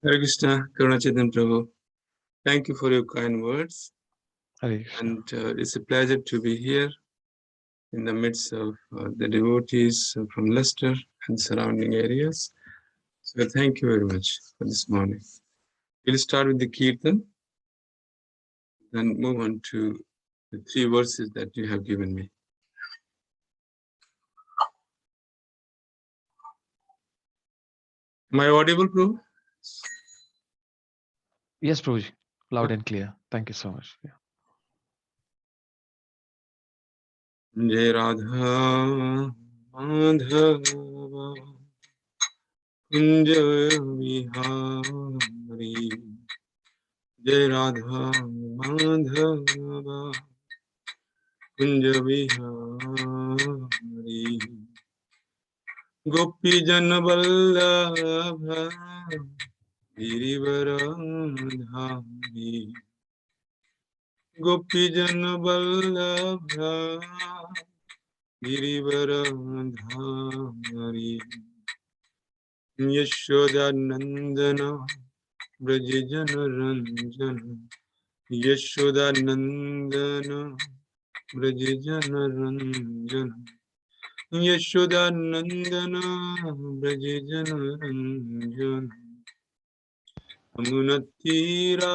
Hare Krishna, Karunachaitan Prabhu. Thank you for your kind words. Hare Krishna. And it's a pleasure to be here in the midst of the devotees from Leicester and surrounding areas. So thank you very much for this morning. We'll start with the Kirtan, then move on to the 3 verses that you have given me. Am I audible, Prabhu? Yes, Prabhuji. Loud and clear. Thank you so much. Yeah. Jai Radha Madhava Kunja Vihari Jai Radha Madhava Kunja Vihari Gopi Jana Vallabha Girivaradhari Gopi Jana Vallabha Girivaradhari Yashoda Nandana Brajajana Ranjana Yashoda Nandana Brajajana Ranjana Yashoda Nandana Brajajana Ranjana Amunatira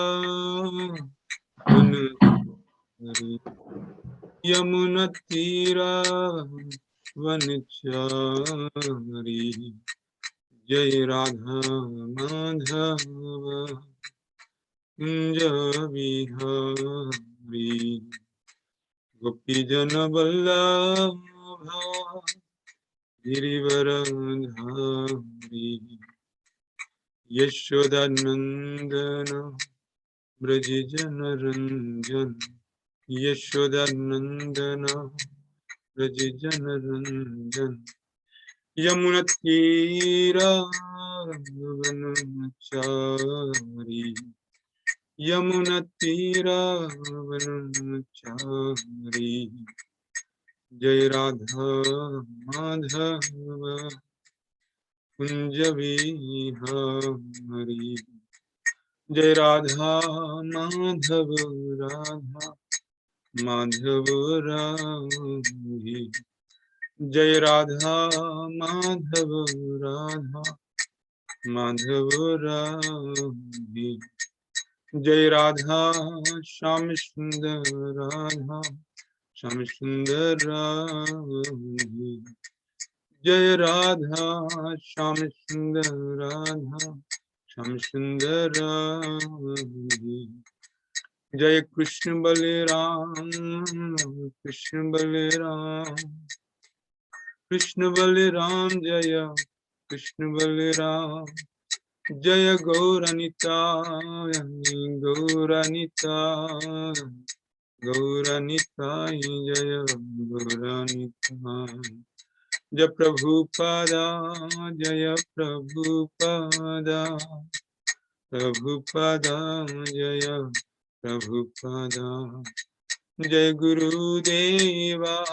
Vanachari Yamunatira Vanachari Jai Radha Madhava Kunja Vihari Gopi Jana Vallabha Girivaradhari Yashoda Nandana Brajajana Ranjana Yashoda Nandana Brajajana Ranjana Yamunatira Vanachari Yamunatira Vanachari Jai Radha Madhava Kunja Vihari Jai Radha Madhava Radha Madhava Radhi Jai Radha Madhava Radha Madhava Radhi Jai Radha Sham Sundar Radha Sham Sundar Radhi Jai Radha Sham Sundar Radha Sham Sundar Radhi Jai Krishna Balaram Krishna Balaram Krishna Balaram Jaya Krishna Balaram Jaya Gauranita Gauranita Gauranita Jaya Gauranita Jaya Prabhupada Jaya Prabhupada Prabhupada Jaya Prabhupada Jai Guru Deva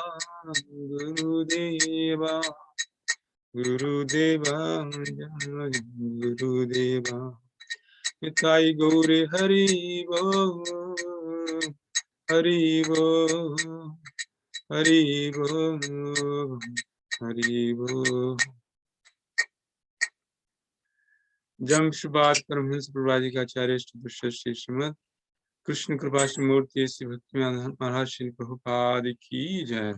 Guru Deva Guru Deva Jai Guru Deva Nitai Gauri Hari Bo Hari Bo Hari Bo Hari Bo जमशबाद Paramhans प्रभुपादिकाचार्य Shri Shrimad Krishna कृपा मूर्ति श्री भक्तिवेदांत महाराज श्री प्रभुपाद की जय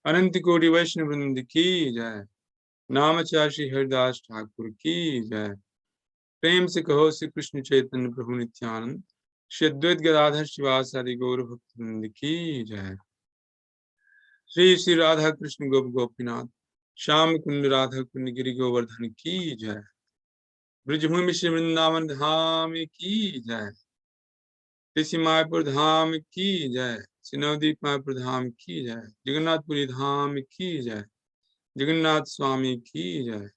अनंत कोटि वैष्णव वृंद की जय नामचार्य श्री हरिदास ठाकुर की जय प्रेम से कहो श्री कृष्ण चैतन्य प्रभु नित्यानंद श्री अद्वैत गदाधर शिवासादि गौर भक्त वृंद की जय श्री श्री राधा कृष्ण गोप गोपीनाथ श्याम कुंड राधा कुंड गिरि गोवर्धन की जय ब्रजभूमि श्री वृंदावन धाम की जय श्री मायापुर धाम की जय श्री नवदीप मायापुर धाम की जय जगन्नाथपुरी धाम की जय जगन्नाथ स्वामी की जय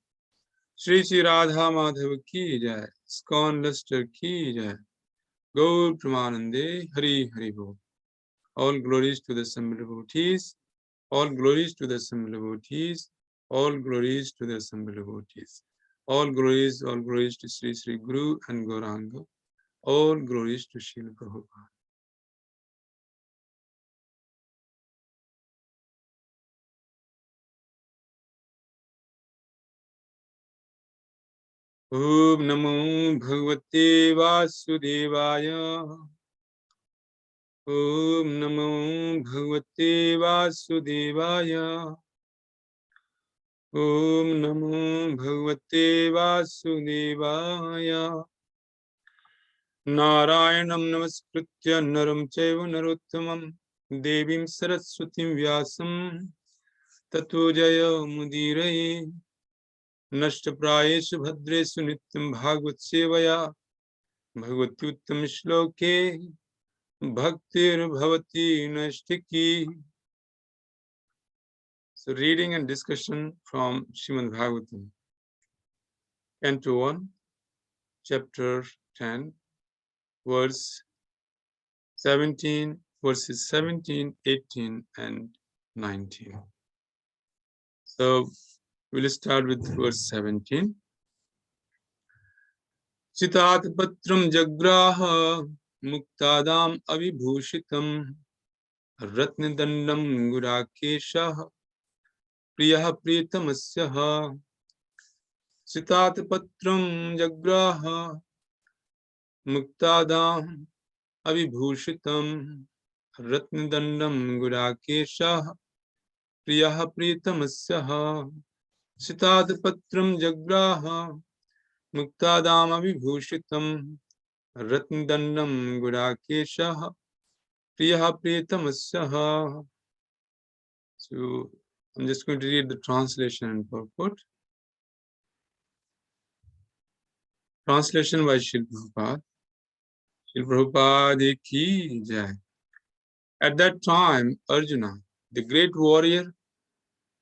श्री श्री राधा माधव की जय इस्कॉन लेस्टर की जय गौर प्रेमानंदे हरि हरि बोल all glories to the assembled devotees all glories to the assembled devotees all glories to the assembled devotees All glories to Sri Sri Guru and Gauranga. All glories to Srila Prabhupada. Om Namo Bhagavate Vasudevaya. Om Namo Bhagavate Vasudevaya. Om Namo Bhagavate Vasudevaya. Narayanam Namaskritya Naram Chaiva Narottamam Devim Saraswatim Vyasam Tato Jaya Mudiraye Nashtaprayeshu Bhadresu Nityam Bhagavad Sevaya Bhagavati Uttam Shloke Bhaktir Bhavati Nashtiki. So reading and discussion from Srimad Bhagavatam, Canto 1, Chapter 10, verses 17, 18, and 19. So we'll start with verse 17. Citat patram jagraha muktadam avibhushitam ratnidandam gurakeshah priyah pritamasyaha. Citat patram jagraha muktadam avibhushitam ratnidandam gurakeshah priyah pritamasyaha. Citat patram jagraha muktadam avibhushitam ratnidandam gurakeshah priyah pritamasyaha. So I'm just going to read the translation and purport. Translation by Srila Prabhupada. Srila Prabhupada ki jai. At that time, Arjuna, the great warrior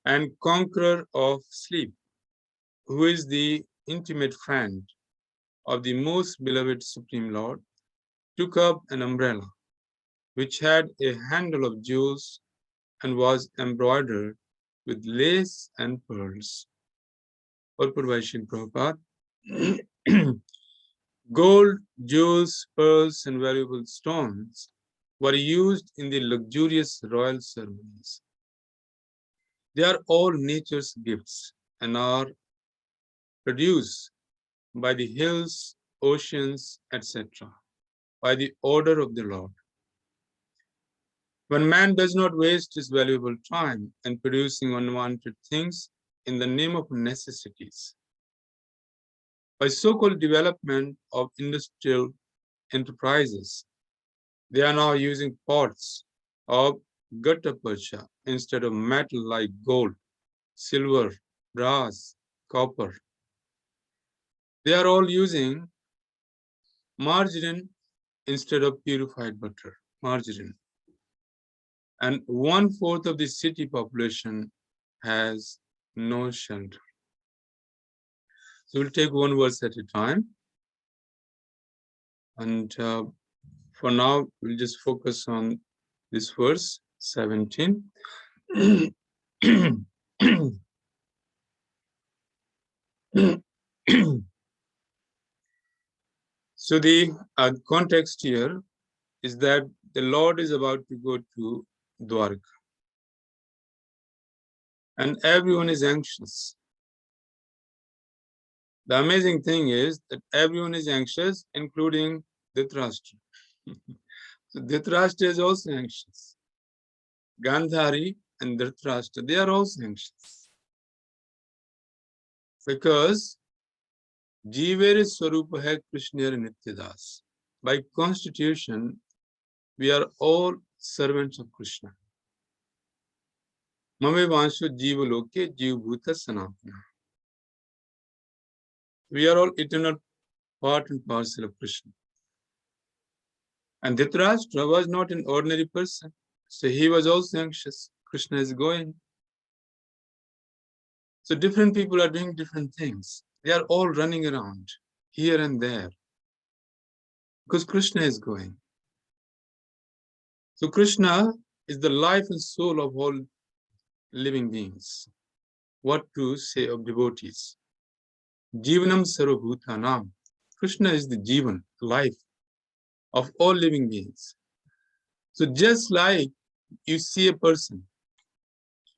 and conqueror of sleep, who is the intimate friend of the most beloved Supreme Lord, took up an umbrella which had a handle of jewels and was embroidered with lace and pearls. Purport by Srila Prabhupada. Gold, jewels, pearls, and valuable stones were used in the luxurious royal ceremonies. They are all nature's gifts and are produced by the hills, oceans, etc., by the order of the Lord. When man does not waste his valuable time in producing unwanted things in the name of necessities, by so-called development of industrial enterprises, they are now using pots of gutta percha instead of metal like gold, silver, brass, copper. They are all using margarine instead of purified butter, margarine. And 1/4 of the city population has no shelter. So we'll take one verse at a time. And for now, we'll just focus on this verse, 17. So the context here is that the Lord is about to go to Dwarka. And everyone is anxious. The amazing thing is that everyone is anxious, including Dhritarashtra. So Dhritarashtra is also anxious. Gandhari and Dhritarashtra, they are also anxious. Because Jivere Swarupa hai Krishna Nityadas. By constitution, we are all servants of Krishna. Mame Vanshu Jiva Loke Jiva Bhuta Sanatana. We are all eternal part and parcel of Krishna. And Dhritarashtra was not an ordinary person. So he was also anxious. Krishna is going. So different people are doing different things. They are all running around here and there because Krishna is going. So Krishna is the life and soul of all living beings. What to say of devotees? Jivanam Sarvabhutanam. Krishna is the Jivan, life of all living beings. So just like you see a person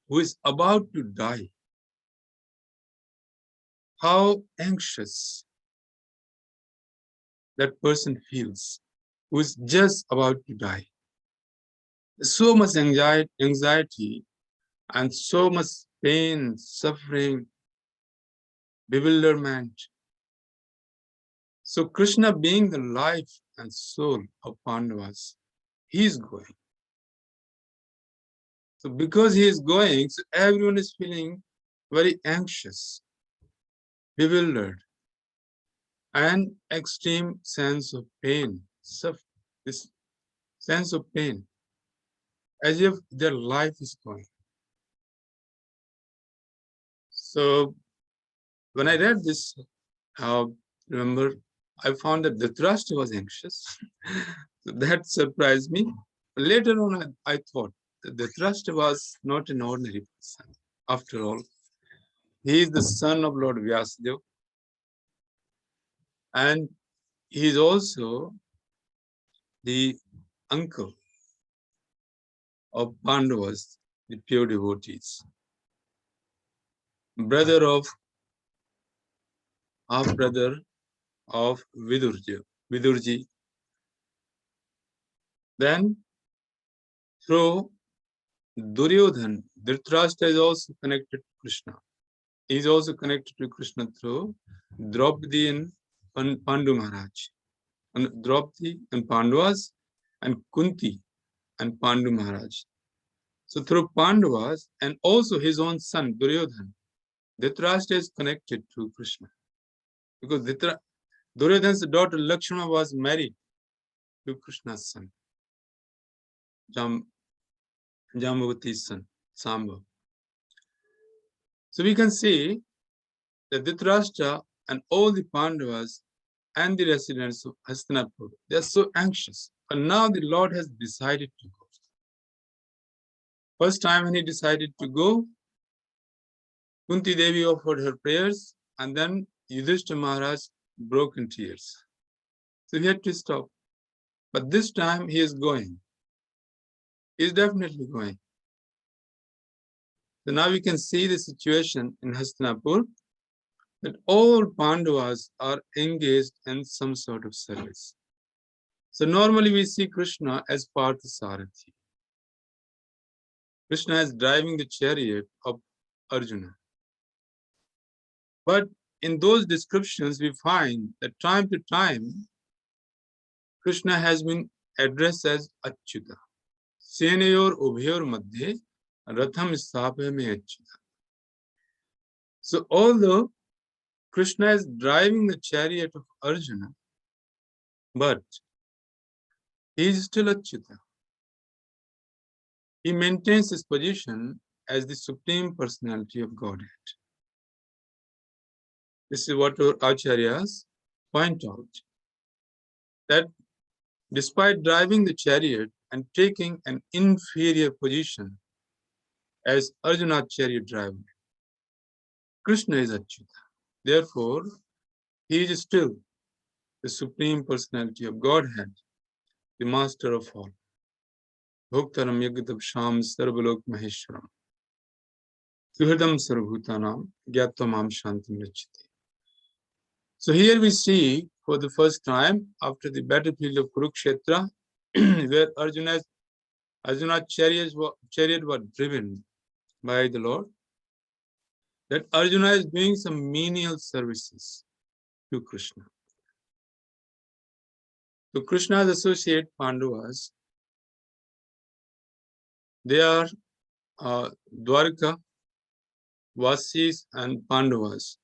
who is about to die, how anxious that person feels, who is just about to die. So much anxiety and so much pain, suffering, bewilderment. So Krishna, being the life and soul of Pandavas, he is going. So because he is going, so everyone is feeling very anxious, bewildered, and extreme sense of pain, this sense of pain, as if their life is going. So when I read this, remember, I found that Dhritarashtra was anxious. So that surprised me. Later on, I thought that Dhritarashtra was not an ordinary person. After all, he is the son of Lord Vyasadeva, and he is also the uncle of Pandavas, the pure devotees, half brother of Vidurji. Then through Duryodhan, Dhritarashtra is also connected to Krishna. He is also connected to Krishna through Draupadi and Pandu Maharaj. And Draupadi and Pandavas, and Kunti and Pandu Maharaj. So through Pandavas and also his own son Duryodhan, Dhritarashtra is connected to Krishna. Because Duryodhan's daughter Lakshmana was married to Krishna's son, Jambavati's son, Samba. So we can see that Dhritarashtra and all the Pandavas and the residents of Hastinapur, they are so anxious. But now the Lord has decided to go. First time when he decided to go, Kunti Devi offered her prayers, and then Yudhishthira Maharaj broke in tears. So he had to stop. But this time he is going. He is definitely going. So now we can see the situation in Hastinapur, that all Pandavas are engaged in some sort of service. So normally we see Krishna as Parthasarathi. Krishna is driving the chariot of Arjuna. But in those descriptions, we find that time to time, Krishna has been addressed as Achyuta. Senayor Ubhayor Madhye Ratham Sthape Me Achyuta. So although Krishna is driving the chariot of Arjuna, but he is still Achyuta. He maintains his position as the Supreme Personality of Godhead. This is what our Acharyas point out, that despite driving the chariot and taking an inferior position as Arjuna's chariot driver, Krishna is Achyuta. Therefore, he is still the Supreme Personality of Godhead, the Master of all. Bhoktaram Yagadabsham Sarvalok Maheshwaram. Suhridam Sarvabhutanam Gyattamam Shantam Rachiti. So here we see for the first time after the battlefield of Kurukshetra, where Arjuna's chariot was driven by the Lord, that Arjuna is doing some menial services to Krishna. So Krishna's associate Pandavas, they are Dwarka, Vasis, and Pandavas.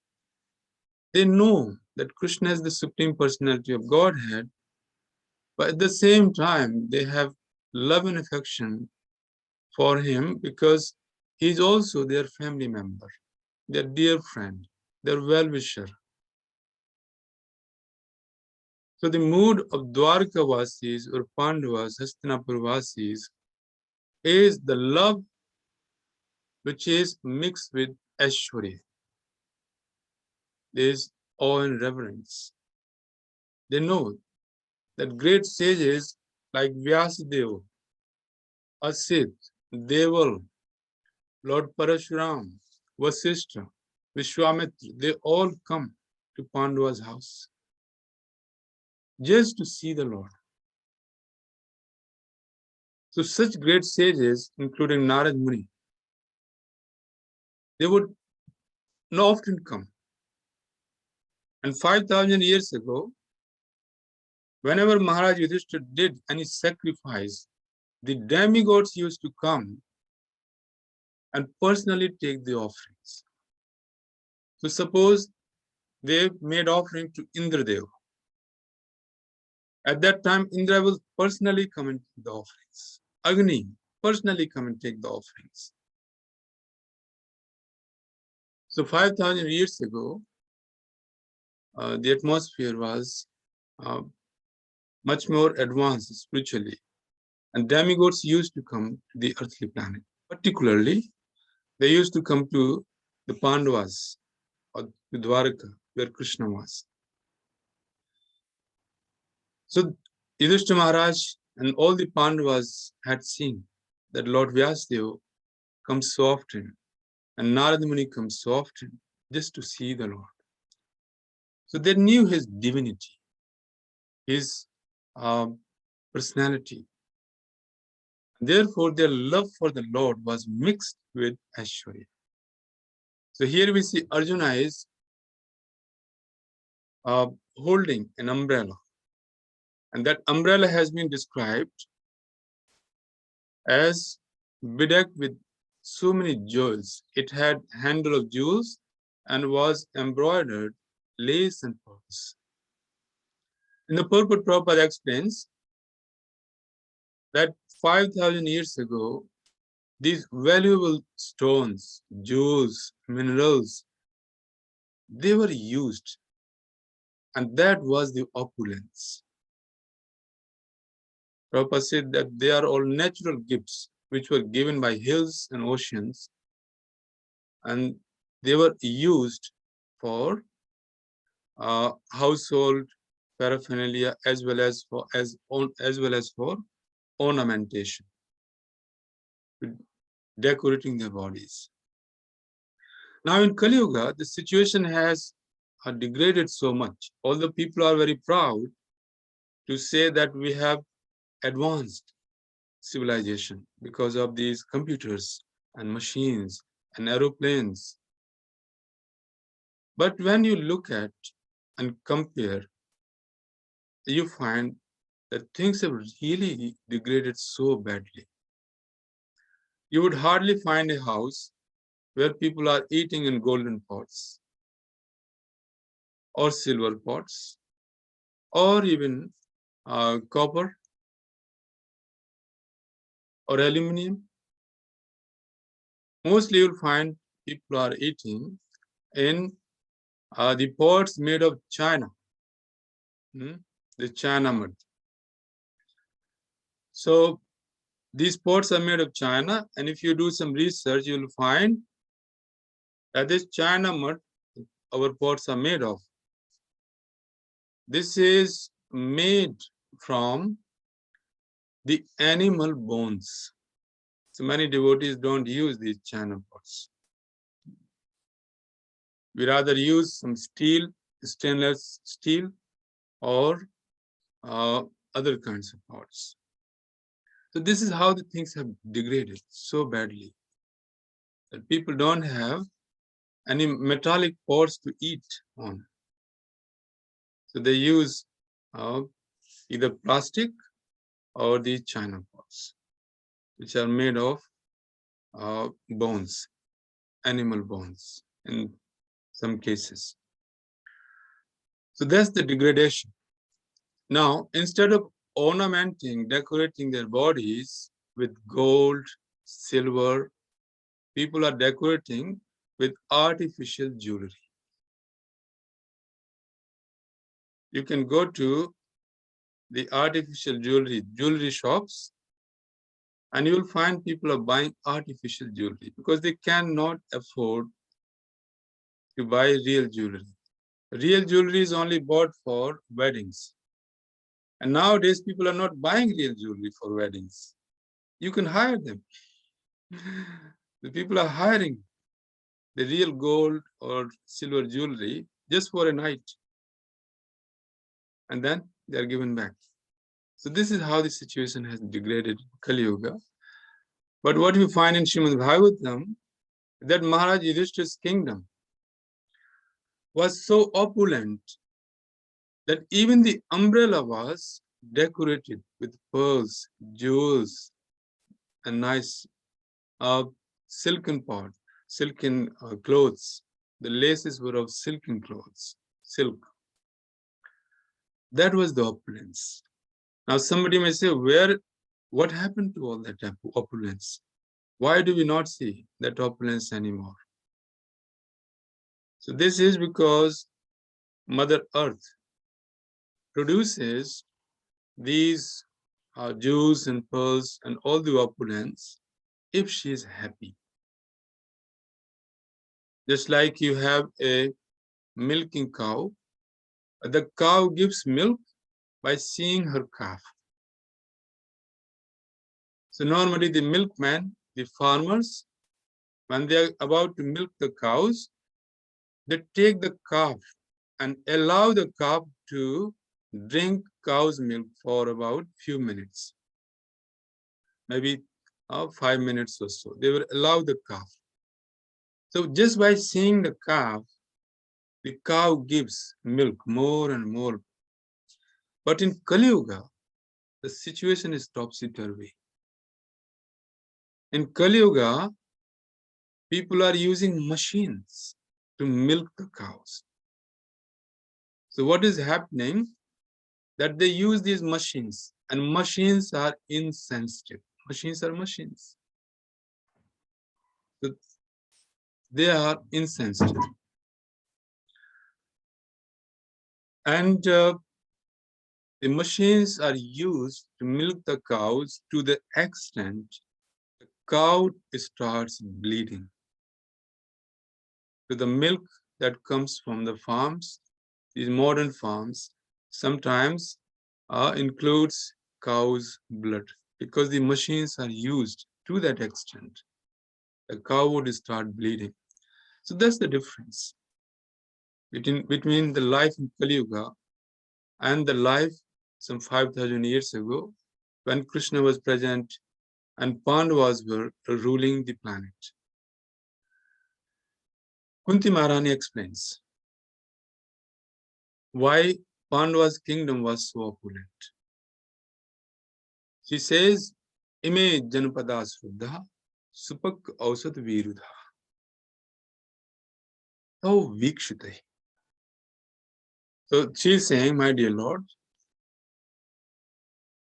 They know that Krishna is the Supreme Personality of Godhead, but at the same time, they have love and affection for him because he is also their family member, their dear friend, their well-wisher. So the mood of Dwarka Vasis or Pandavas, Hastinapur Vasis, is the love which is mixed with Aishwarya. There is awe and reverence. They know that great sages like Vyasadeva, Asit, Deval, Lord Parashuram, Vasishtha, Vishwamitra, they all come to Pandava's house just to see the Lord. So such great sages, including Narad Muni, they would not often come. And 5,000 years ago, whenever Maharaj Yudhishthira did any sacrifice, the demigods used to come and personally take the offerings. So suppose they made offering to Indradev. At that time, Indra will personally come and take the offerings. Agni personally come and take the offerings. So 5,000 years ago, the atmosphere was much more advanced spiritually. And demigods used to come to the earthly planet. Particularly, they used to come to the Pandavas or to Dwaraka, where Krishna was. So Yudhishthira Maharaj and all the Pandavas had seen that Lord Vyasadeva comes so often and Narada Muni comes so often just to see the Lord. So they knew his divinity, his personality. Therefore, their love for the Lord was mixed with Aishwarya. So here we see Arjuna is holding an umbrella. And that umbrella has been described as bedecked with so many jewels. It had handle of jewels and was embroidered lace and pearls. In the purport, Prabhupada explains that 5,000 years ago, these valuable stones, jewels, minerals, they were used, and that was the opulence. Prabhupada said that they are all natural gifts which were given by hills and oceans, and they were used for household paraphernalia as well as for ornamentation, decorating their bodies. Now in Kali Yuga, the situation has degraded so much. Although people are very proud to say that we have advanced civilization because of these computers and machines and aeroplanes. But when you look at and compare, you find that things have really degraded so badly. You would hardly find a house where people are eating in golden pots or silver pots or even copper or aluminum. Mostly you'll find people are eating in the pots made of china, the china mud. So these pots are made of china, and if you do some research, you'll find that this china mud our pots are made of, this is made from the animal bones. So many devotees don't use these china pots. We rather use some steel, stainless steel, or other kinds of pots. So this is how the things have degraded so badly that people don't have any metallic pots to eat on. So they use either plastic or the china pots, which are made of bones, animal bones in some cases. So that's the degradation. Now, instead of ornamenting, decorating their bodies with gold, silver, people are decorating with artificial jewelry. You can go to the artificial jewelry shops, and you will find people are buying artificial jewelry because they cannot afford to buy real jewelry. Real jewelry is only bought for weddings. And nowadays, people are not buying real jewelry for weddings. You can hire them. The people are hiring the real gold or silver jewelry just for a night. And then they are given back. So this is how the situation has degraded in Kali Yuga. But what we find in Srimad Bhagavatam, that Maharaj Yudhishthira's kingdom was so opulent that even the umbrella was decorated with pearls, jewels, and nice silken clothes. The laces were of silken clothes, silk. That was the opulence. Now somebody may say, what happened to all that opulence? Why do we not see that opulence anymore? So this is because Mother Earth produces these jewels and pearls and all the opulence if she is happy. Just like you have a milking cow, the cow gives milk by seeing her calf. So normally the milkman, the farmers, when they are about to milk the cows, they take the calf and allow the calf to drink cow's milk for about few minutes, maybe 5 minutes or so. They will allow the calf. So just by seeing the calf, the cow gives milk more and more. But in Kali Yuga, the situation is topsy-turvy. In Kali Yuga, people are using machines to milk the cows. So what is happening? That they use these machines, and machines are insensitive. Machines are machines. So they are insensitive. And the machines are used to milk the cows to the extent the cow starts bleeding. So the milk that comes from the farms, these modern farms, sometimes includes cow's blood, because the machines are used to that extent. The cow would start bleeding. So that's the difference between the life in Kali Yuga and the life some 5,000 years ago, when Krishna was present and Pandavas were ruling the planet. Kunti Maharani explains why Pandava's kingdom was so opulent. She says, Ime Janapada Sruddha Supak Ausat Virudha. Oh, Vikshite. So she's saying, my dear Lord,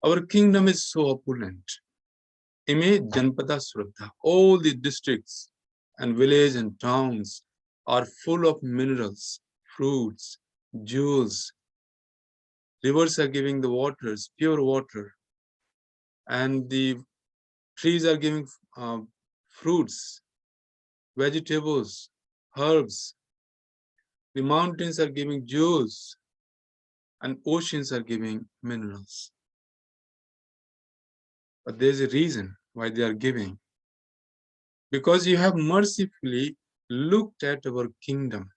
our kingdom is so opulent. Ime Janpada Sruddha. All the districts and villages and towns are full of minerals, fruits, jewels. Rivers are giving the waters, pure water. And the trees are giving fruits, vegetables, herbs. The mountains are giving jewels, and oceans are giving minerals. But there's a reason why they are giving. Because you have mercifully looked at our kingdom.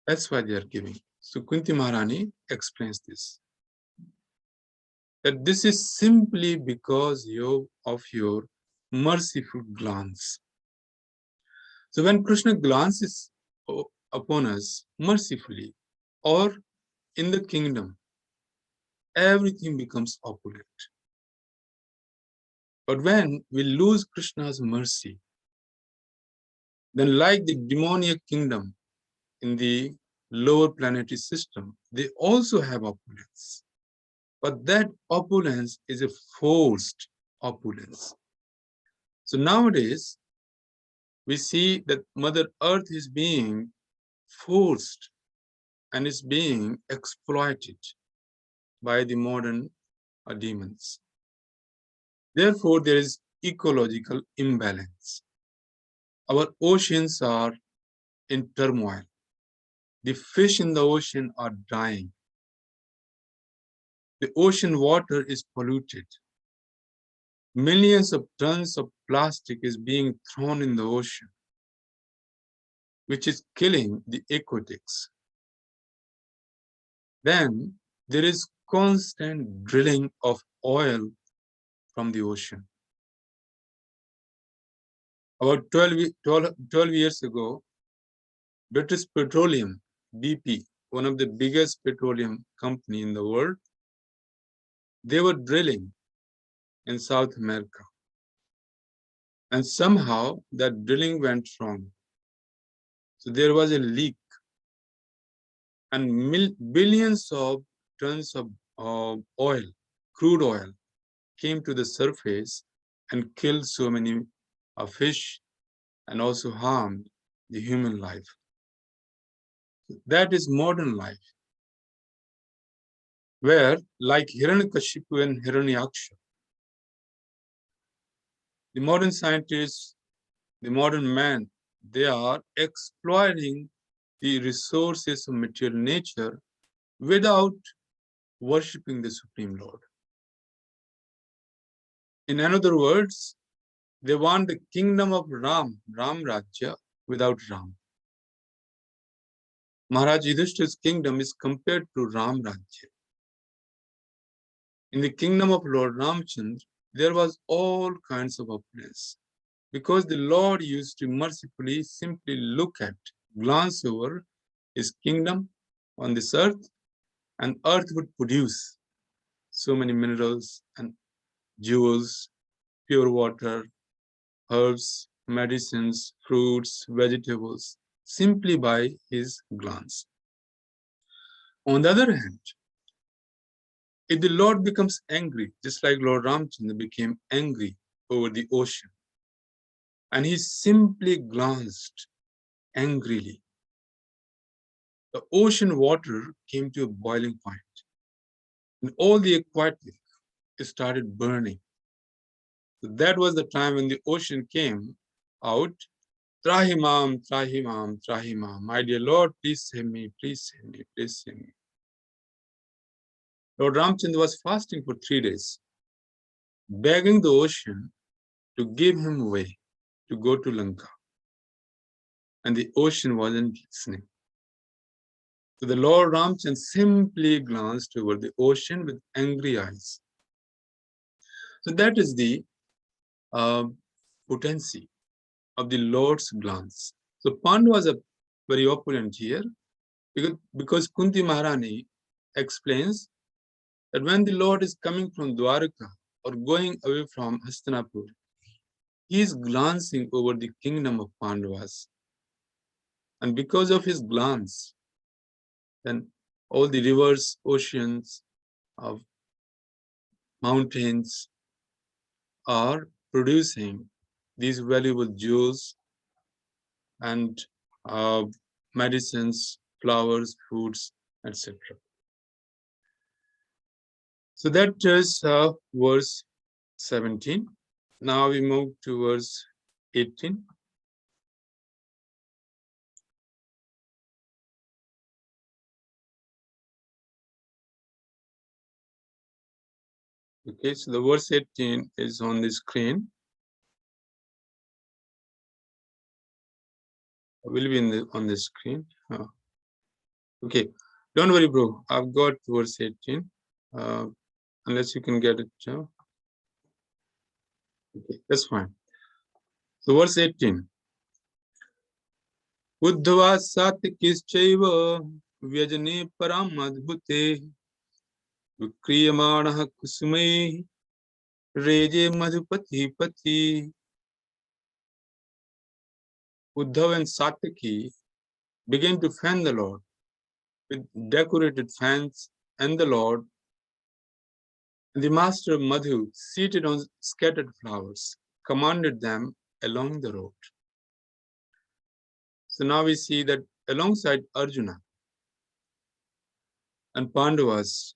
That's why they are giving. So Kunti Maharani explains this. That this is simply because of your merciful glance. So when Krishna glances upon us mercifully, or in the kingdom, everything becomes opulent. But when we lose Krishna's mercy, then like the demoniac kingdom in the lower planetary system, they also have opulence. But that opulence is a forced opulence. So nowadays, we see that Mother Earth is being forced and is being exploited by the modern demons. Therefore, there is ecological imbalance. Our oceans are in turmoil. The fish in the ocean are dying. The ocean water is polluted. Millions of tons of plastic is being thrown in the ocean, which is killing the aquatics. Then there is constant drilling of oil from the ocean. About 12 years ago, British Petroleum, BP, one of the biggest petroleum company in the world, they were drilling in South America. And somehow that drilling went wrong. So there was a leak and billions of tons of oil, crude oil, came to the surface and killed so many fish and also harmed the human life. That is modern life, where like Hiranyakashipu and Hiranyaksha, the modern scientists, the modern man, they are exploiting the resources of material nature without worshipping the Supreme Lord. In other words, they want the kingdom of Ram Rajya, without Ram. Maharaj Yudhishthira's kingdom is compared to Ram Rajya. In the kingdom of Lord Ramchandra, there was all kinds of opulence, because the Lord used to mercifully simply look at, glance over his kingdom on this earth, and earth would produce so many minerals and jewels, pure water, herbs, medicines, fruits, vegetables, simply by his glance. On the other hand, if the Lord becomes angry, just like Lord Ramchandra became angry over the ocean, and he simply glanced angrily, the ocean water came to a boiling point, and all the aquatic started burning. So that was the time when the ocean came out. Trahimam, Trahimam, Trahimam. My dear Lord, please save me, please save me, please save me. Lord Ramchandra was fasting for 3 days, begging the ocean to give him way to go to Lanka. And the ocean wasn't listening. So the Lord Ramchandra simply glanced over the ocean with angry eyes. So that is the potency of the Lord's glance. So Pandavas are very opulent here, because Kunti Maharani explains that when the Lord is coming from Dwarka or going away from Hastinapur, he is glancing over the kingdom of Pandavas. And because of his glance, then all the rivers, oceans, of mountains are producing these valuable jewels and medicines, flowers, fruits, etc. So that is verse 17. Now we move to verse 18. Okay, so the verse 18 is on the screen. Will be on the screen. Okay, don't worry, bro. I've got verse 18. Unless you can get it. Okay, that's fine. So verse 18. Uddhava satykischaiva vyajane param adbhute vikriyamanaha kusumai reje madhupati pati. Uddhava and Satyaki began to fan the Lord with decorated fans, and the Lord, the master of Madhu, seated on scattered flowers, commanded them along the road. So now we see that alongside Arjuna and Pandavas,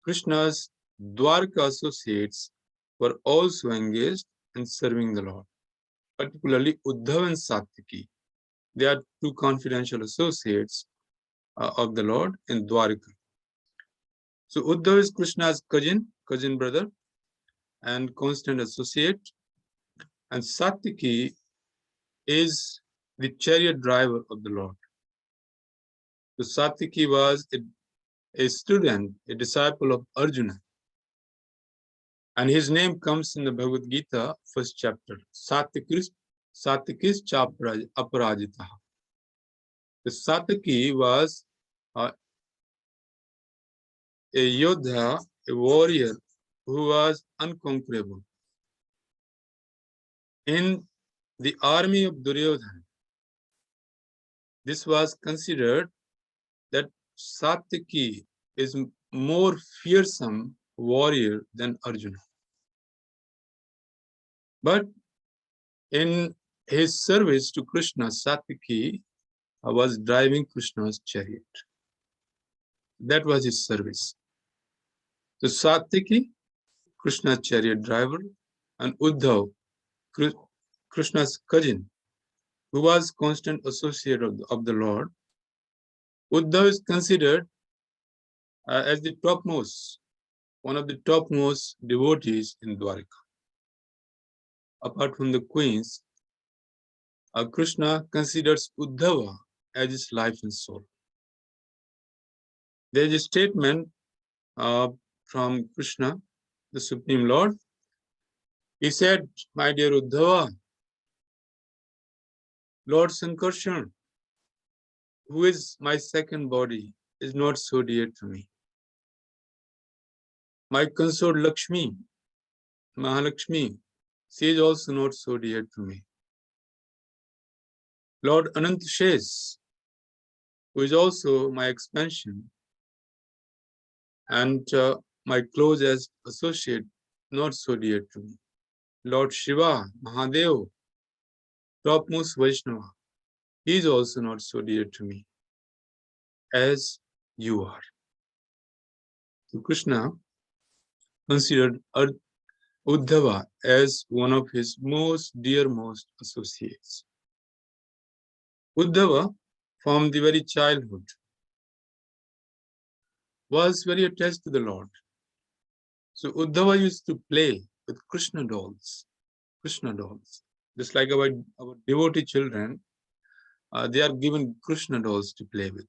Krishna's Dwarka associates were also engaged in serving the Lord, particularly Uddhava and Satyaki. They are two confidential associates of the Lord in Dwarika. So Uddhav is Krishna's cousin brother, and constant associate, and Satyaki is the chariot driver of the Lord. So Satyaki was a student, a disciple of Arjuna, and his name comes in the Bhagavad Gita, first chapter. Satyakis Aparajita. The Satyaki was a Yodha, a warrior who was unconquerable. In the army of Duryodhana, this was considered that Satyaki is more fearsome warrior than Arjuna. But in his service to Krishna, Satyaki was driving Krishna's chariot. That was his service. So Satyaki, Krishna's chariot driver, and Uddhav, Krishna's cousin, who was constant associate of the Lord. Uddhav is considered as the topmost, one of the topmost devotees in Dwarika. Apart from the queens, Krishna considers Uddhava as his life and soul. There is a statement from Krishna, the Supreme Lord. He said, "My dear Uddhava, Lord Sankarshan, who is my second body, is not so dear to me. My consort Lakshmi, Mahalakshmi, she is also not so dear to me. Lord Anantashes, who is also my expansion and my closest associate, not so dear to me. Lord Shiva, Mahadev, topmost Vaishnava, he is also not so dear to me as you are." So Krishna considered Uddhava as one of his most dearmost associates. Uddhava, from the very childhood, was very attached to the Lord. So Uddhava used to play with Krishna dolls. Just like our devotee children, they are given Krishna dolls to play with.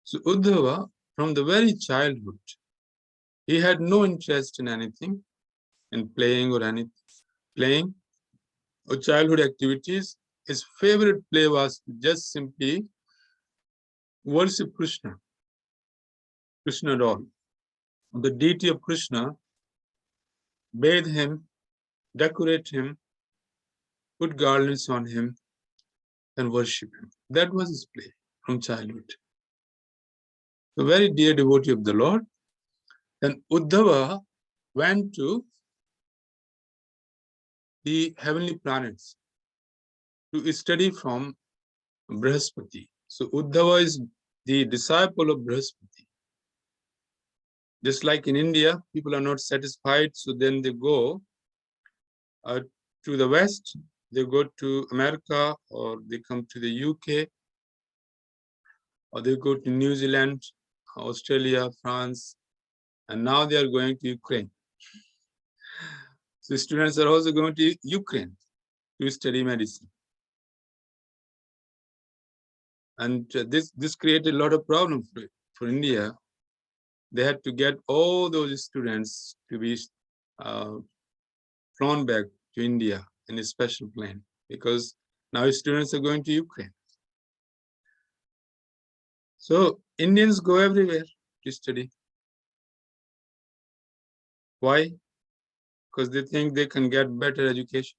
So Uddhava, from the very childhood, he had no interest in anything, in playing or childhood activities. His favorite play was just simply worship Krishna doll. The deity of Krishna, bathe him, decorate him, put garlands on him, and worship him. That was his play from childhood. A very dear devotee of the Lord. Then Uddhava went to the heavenly planets to study from Brihaspati. So Uddhava is the disciple of Brihaspati. Just like in India, people are not satisfied, so then they go to the West, they go to America, or they come to the UK, or they go to New Zealand, Australia, France, and now they are going to Ukraine. So students are also going to Ukraine to study medicine. And this created a lot of problems for India. They had to get all those students to be flown back to India in a special plane, because now students are going to Ukraine. So Indians go everywhere to study. Why? Because they think they can get better education.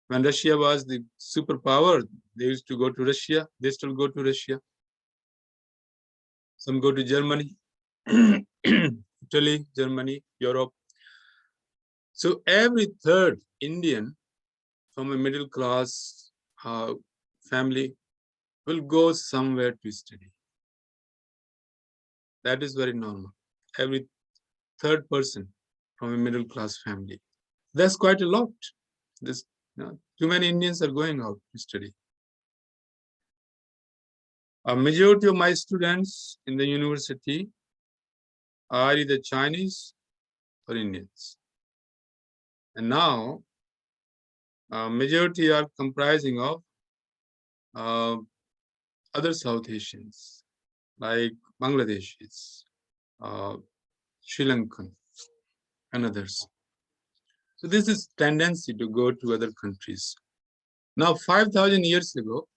When Russia was the superpower, they used to go to Russia. They still go to Russia. Some go to Germany, Italy, Germany, Europe. So every third Indian from a middle class family will go somewhere to study. That is very normal. Every third person from a middle class family. That's quite a lot. Too many Indians are going out to study. A majority of my students in the university are either Chinese or Indians. And now, majority are comprising of other South Asians, like Bangladeshis, Sri Lankan, and others. So this is tendency to go to other countries. Now, 5,000 years ago,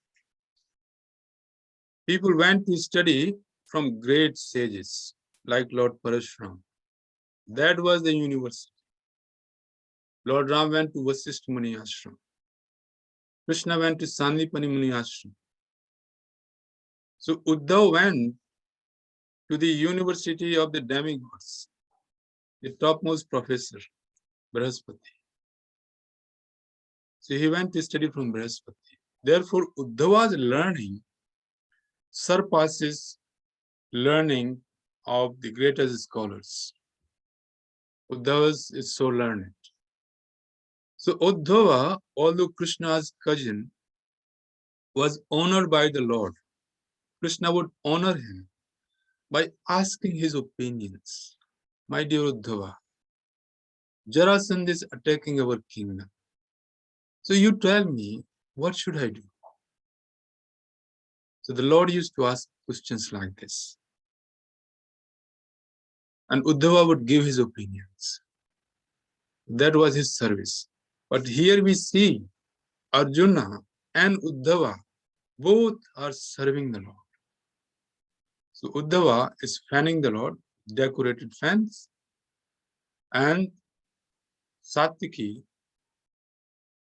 people went to study from great sages like Lord Parashuram. That was the university. Lord Ram went to Vasishtha Muni Ashram. Krishna went to Sandipani Muni Ashram. So Uddhav went to the university of the demigods, the topmost professor, Brihaspati. So he went to study from Brihaspati. Therefore, Uddhava's learning surpasses learning of the greatest scholars. Uddhava is so learned. So Uddhava, although Krishna's cousin, was honored by the Lord. Krishna would honor him by asking his opinions. My dear Uddhava, Jarasandha is attacking our kingdom. So you tell me, what should I do? So the Lord used to ask questions like this. And Uddhava would give his opinions. That was his service. But here we see Arjuna and Uddhava, both are serving the Lord. So Uddhava is fanning the Lord, decorated fans, and Satyaki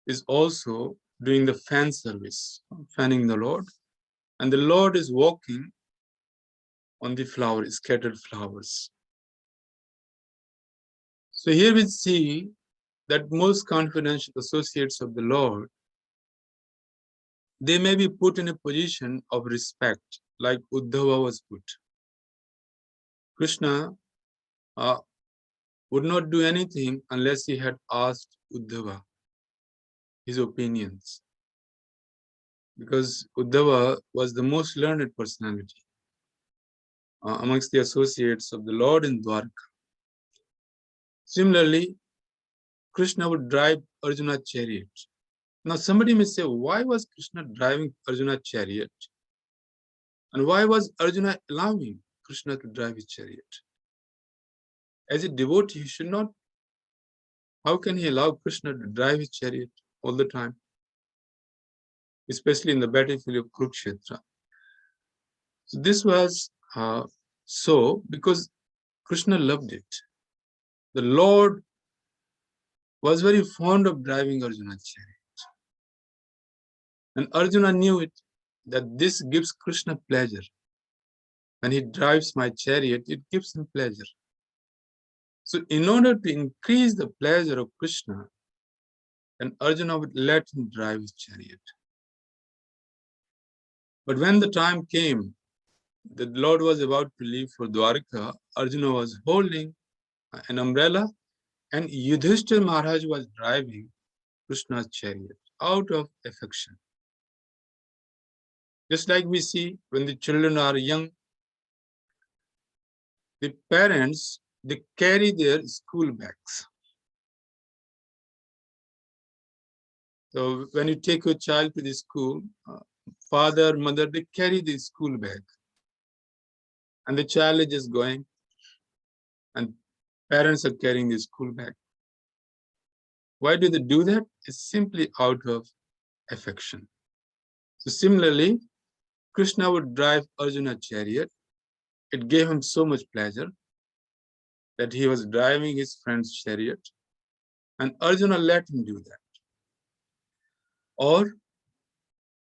is also doing the fan service, fanning the Lord, and the Lord is walking on the flowers, scattered flowers. So here we see that most confidential associates of the Lord, they may be put in a position of respect, like Uddhava was put. Krishna would not do anything unless he had asked Uddhava his opinions, because Uddhava was the most learned personality amongst the associates of the Lord in Dwarka. Similarly, Krishna would drive Arjuna's chariot. Now somebody may say, why was Krishna driving Arjuna's chariot? And why was Arjuna allowing Krishna to drive his chariot? As a devotee, he should not. How can he allow Krishna to drive his chariot all the time? Especially in the battlefield of Kurukshetra. So this was so because Krishna loved it. The Lord was very fond of driving Arjuna's chariot. And Arjuna knew it, that this gives Krishna pleasure. When he drives my chariot, it gives him pleasure. So in order to increase the pleasure of Krishna, then Arjuna would let him drive his chariot. But when the time came, the Lord was about to leave for Dwarka, Arjuna was holding an umbrella, and Yudhishthira Maharaj was driving Krishna's chariot out of affection. Just like we see when the children are young, the parents, they carry their school bags. So when you take your child to the school, father, mother, they carry the school bag. And the child is just going, and parents are carrying the school bag. Why do they do that? It's simply out of affection. So similarly, Krishna would drive Arjuna's chariot. It gave him so much pleasure that he was driving his friend's chariot, and Arjuna let him do that. Or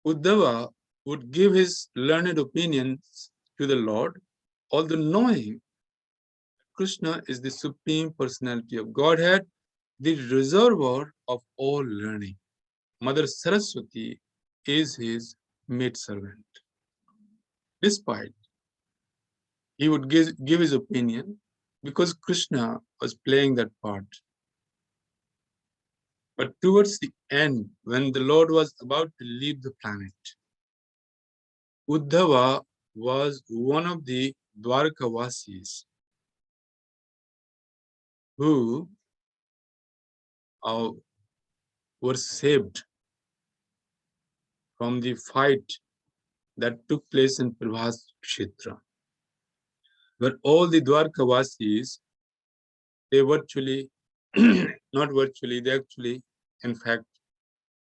Uddhava would give his learned opinions to the Lord, although knowing Krishna is the supreme personality of Godhead, the reservoir of all learning. Mother Saraswati is his maidservant. Despite, he would give his opinion because Krishna was playing that part. But towards the end, when the Lord was about to leave the planet, Uddhava was one of the Dwarkavasis who were saved from the fight that took place in Prabhas Kshetra, where all the Dwarkavasis, they virtually, not virtually, they actually, in fact,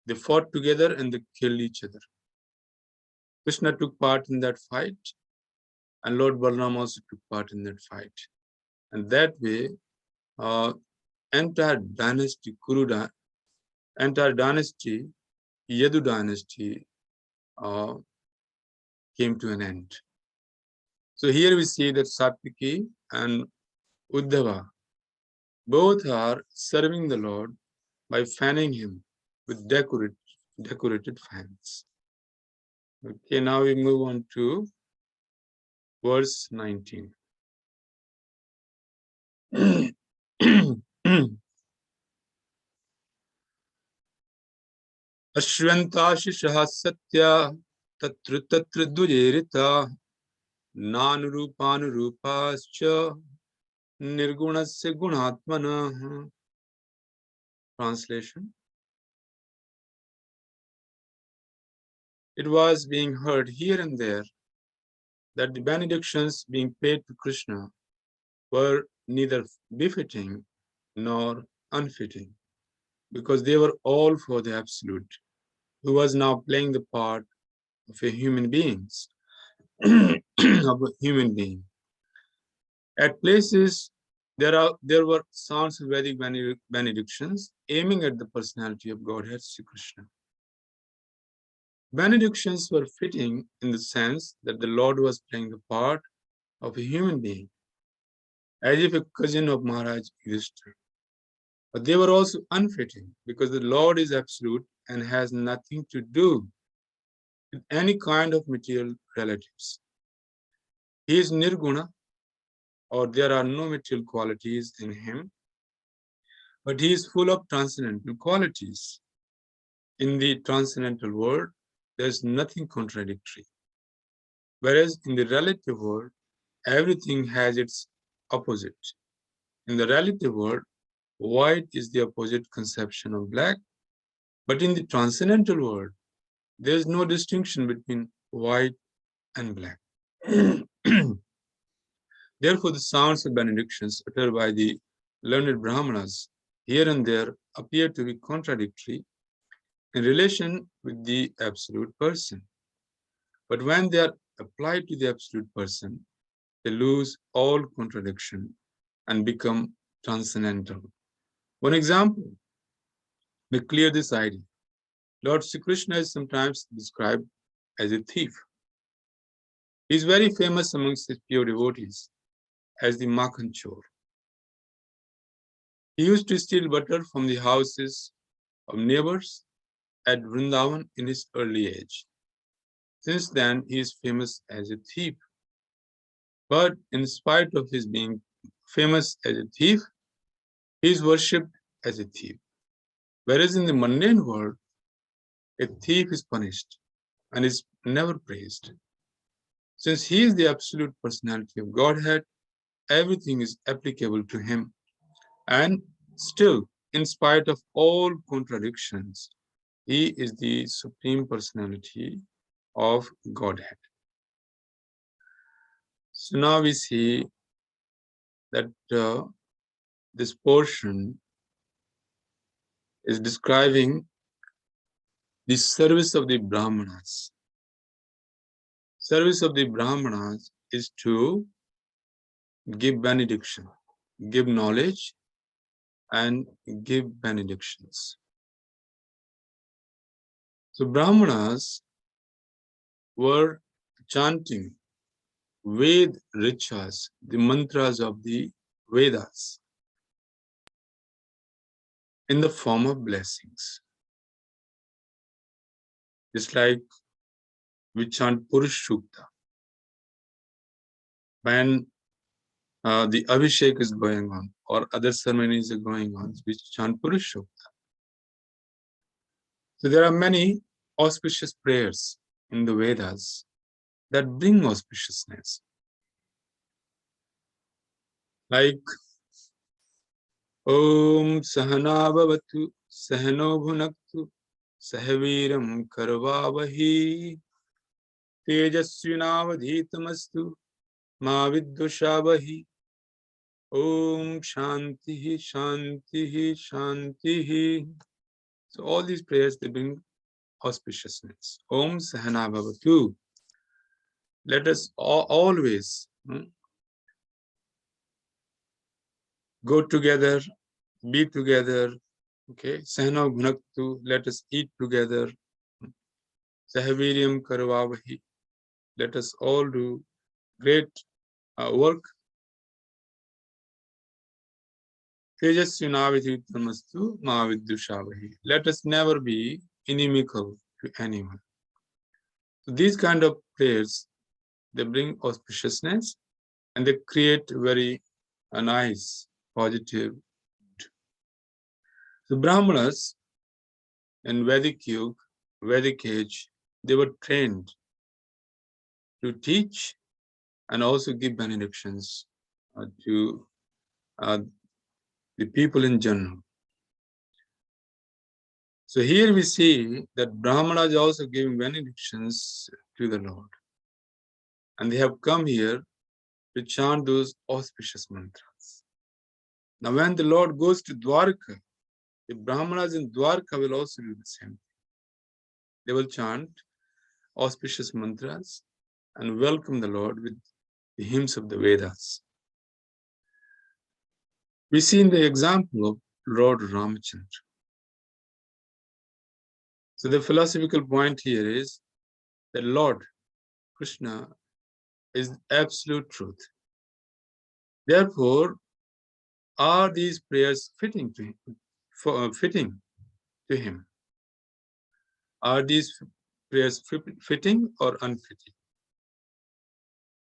they fought together and they killed each other. Krishna took part in that fight, and Lord Balaram also took part in that fight. And that way, entire dynasty, entire dynasty, Yadu dynasty, came to an end. So here we see that Satyaki and Uddhava both are serving the Lord by fanning him with decorated fans. Okay, now we move on to verse 19. Ashwantashishaha satya tatra tatra dvajirita nanurupascha nirgunasya gunatmana. Translation. It was being heard here and there that the benedictions being paid to Krishna were neither befitting nor unfitting, because they were all for the Absolute, who was now playing the part of a human being. At places, there were sounds of Vedic benedictions aiming at the personality of Godhead Sri Krishna. Benedictions were fitting in the sense that the Lord was playing the part of a human being, as if a cousin of Maharaj Yudhishthira. But they were also unfitting, because the Lord is absolute and has nothing to do with any kind of material relatives. He is nirguna, or there are no material qualities in him, but he is full of transcendental qualities. In the transcendental world, there is nothing contradictory. Whereas in the relative world, everything has its opposite. In the relative world, white is the opposite conception of black, but in the transcendental world, there is no distinction between white and black. Therefore, the sounds of benedictions uttered by the learned Brahmanas here and there appear to be contradictory in relation with the absolute person. But when they are applied to the absolute person, they lose all contradiction and become transcendental. One example may clear this idea. Lord Sri Krishna is sometimes described as a thief. He is very famous amongst his pure devotees as the Makhan Chor. He used to steal butter from the houses of neighbors at Vrindavan in his early age. Since then, he is famous as a thief. But in spite of his being famous as a thief, he is worshipped as a thief. Whereas in the mundane world, a thief is punished and is never praised. Since he is the absolute personality of Godhead, everything is applicable to him. And still, in spite of all contradictions, he is the supreme personality of Godhead. So now we see that this portion is describing the service of the Brahmanas. Service of the Brahmanas is to give benediction, give knowledge, and give benedictions. So Brahmanas were chanting Ved Richas, the mantras of the Vedas, in the form of blessings. Just like we chant Purush Shukta when the Abhishek is going on or other ceremonies are going on, we chant Purush Shukta. So there are many auspicious prayers in the Vedas that bring auspiciousness. Like Om Sahana Bhavatu Sahano Bhunaktu Sahaviram Karvavahi Tejasvinavadhitamastu Ma Viddushabahi Om Shantihi Shantihi Shantihi. So all these prayers, they bring auspiciousness. Om Sahana Bhavatu. Let us always go together, be together. Okay. Sahana Bhunaktu. Let us eat together. Sahaviryam Karvavahi. Let us all do great work. Tejasvinavadhitamastu Ma Viddushabahi. Let us never be inimical to anyone. So these kind of prayers, they bring auspiciousness and they create very nice, positive. So Brahmanas in Vedic Yuga, Vedic age, they were trained to teach and also give benedictions to the people in general. So here we see that Brahmanas is also giving benedictions to the Lord. And they have come here to chant those auspicious mantras. Now when the Lord goes to Dwarka, the Brahmanas in Dwarka will also do the same thing. They will chant auspicious mantras and welcome the Lord with the hymns of the Vedas. We see in the example of Lord Ramachandra. So the philosophical point here is that Lord Krishna is absolute truth. Therefore, are these prayers fitting to him? Are these prayers fitting or unfitting?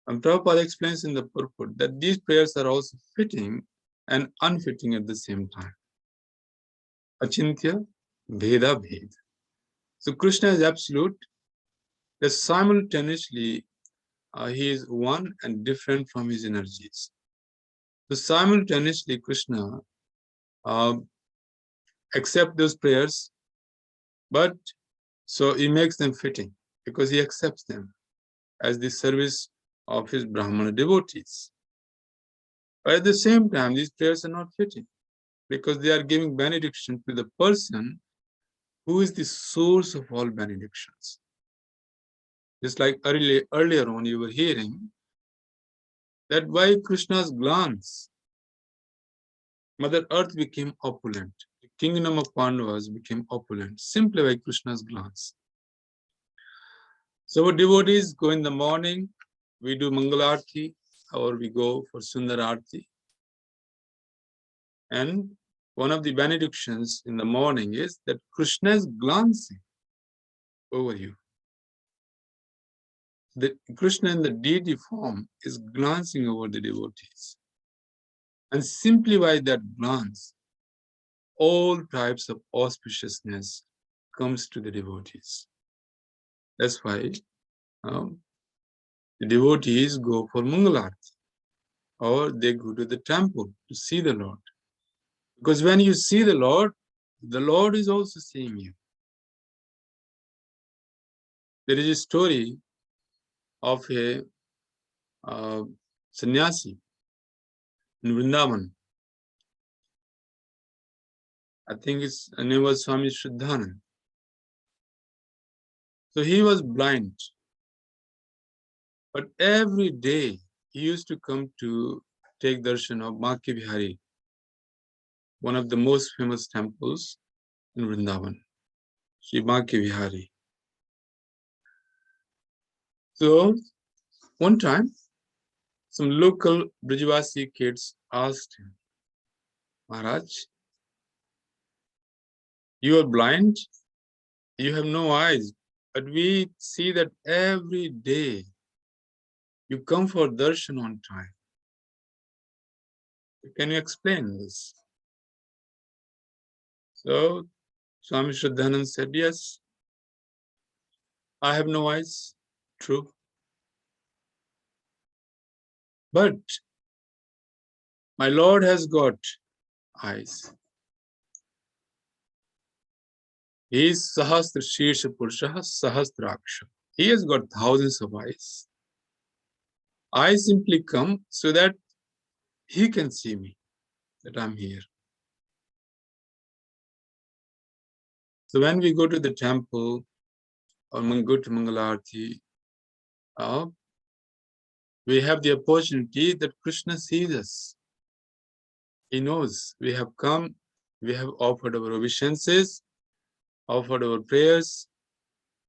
And Prabhupada explains in the purport that these prayers are also fitting and unfitting at the same time. Achintya Bheda Bhed. So Krishna is absolute, that simultaneously he is one and different from his energies. So simultaneously Krishna accepts those prayers, but so he makes them fitting because he accepts them as the service of his Brahmana devotees. But at the same time, these prayers are not fitting because they are giving benediction to the person who is the source of all benedictions. Just like earlier on, you were hearing that by Krishna's glance, Mother Earth became opulent. The kingdom of Pandavas became opulent simply by Krishna's glance. So our devotees go in the morning, we do Mangalarti, or we go for Sundararti. And one of the benedictions in the morning is that Krishna is glancing over you. The Krishna in the deity form is glancing over the devotees. And simply by that glance, all types of auspiciousness comes to the devotees. That's why the devotees go for Mangalarti, or they go to the temple to see the Lord. Because when you see the Lord is also seeing you. There is a story of a sannyasi in Vrindavan. I think his name was Swami Shraddhanand. So he was blind. But every day he used to come to take darshan of Maki Vihari, one of the most famous temples in Vrindavan, Shri Maki Vihari. So one time, some local Brijavasi kids asked him, Maharaj, you are blind, you have no eyes, but we see that every day you come for darshan on time. Can you explain this? So Swami Shraddhanand said, yes, I have no eyes, true, But my Lord has got eyes. He is Sahasra Shirsha Purushaha Sahasraksha. He has got thousands of eyes. I simply come so that he can see me, that I'm here. So when we go to the temple or go to Mangalarti, we have the opportunity that Krishna sees us. He knows we have come, we have offered our obeisances, offered our prayers.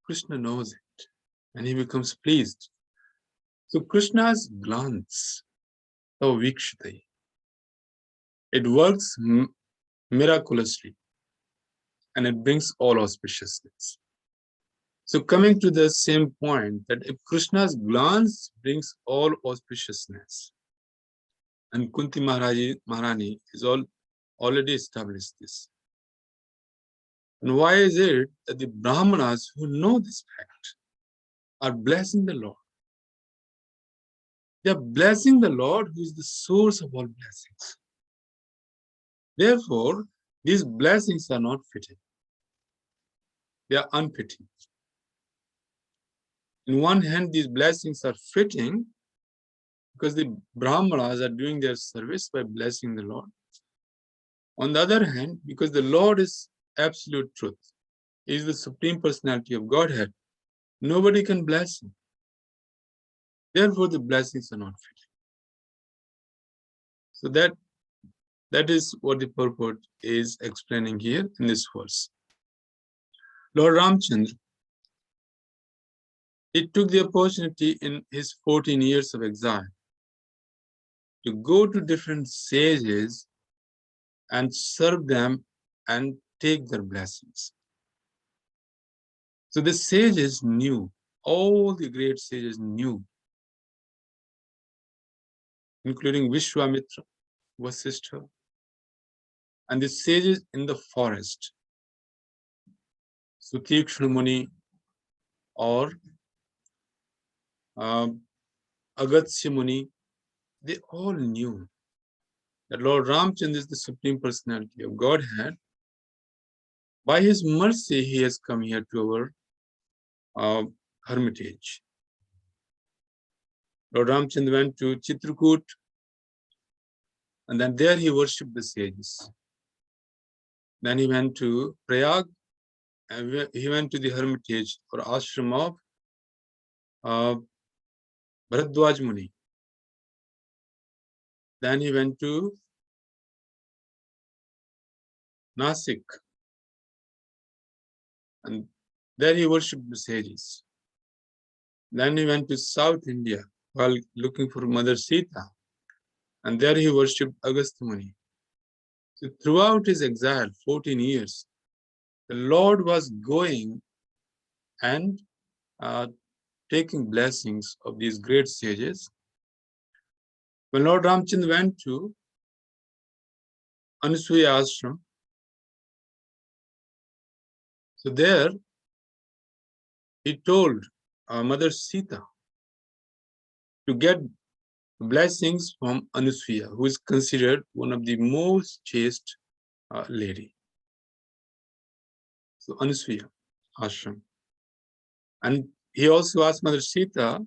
Krishna knows it and he becomes pleased. So Krishna's glance, Vikshatai, it works miraculously and it brings all auspiciousness. So coming to the same point, that if Krishna's glance brings all auspiciousness, and Kunti Maharani is already established this. And why is it that the Brahmanas who know this fact are blessing the Lord? They are blessing the Lord who is the source of all blessings. Therefore, these blessings are not fitting. They are unfitting. In one hand, these blessings are fitting because the Brahmanas are doing their service by blessing the Lord. On the other hand, because the Lord is absolute truth, He is the Supreme Personality of Godhead, nobody can bless Him. Therefore, the blessings are not fitting. So that is what the purport is explaining here in this verse. Lord Ramchandra, he took the opportunity in his 14 years of exile to go to different sages and serve them and take their blessings. So the sages knew, all the great sages knew, including Vishwamitra, Vasishtha, and the sages in the forest, Sutikshna Muni or Agatsya Muni, they all knew that Lord Ramchandra is the Supreme Personality of Godhead. By his mercy, he has come here to our hermitage. Lord Ramchandra went to Chitrakoot, and then there he worshipped the sages. Then he went to Prayag, and he went to the hermitage or ashram of Bharadwaj Muni. Then he went to Nasik, and there he worshipped the sages. Then he went to South India while looking for Mother Sita, and there he worshipped Agastya Muni. So throughout his exile, 14 years, the Lord was going and taking blessings of these great sages. When Lord Ramchandra went to Anasuya Ashram, so there he told Mother Sita to get blessings from Anasuya, who is considered one of the most chaste lady. So Anasuya Ashram. And he also asked Mother Sita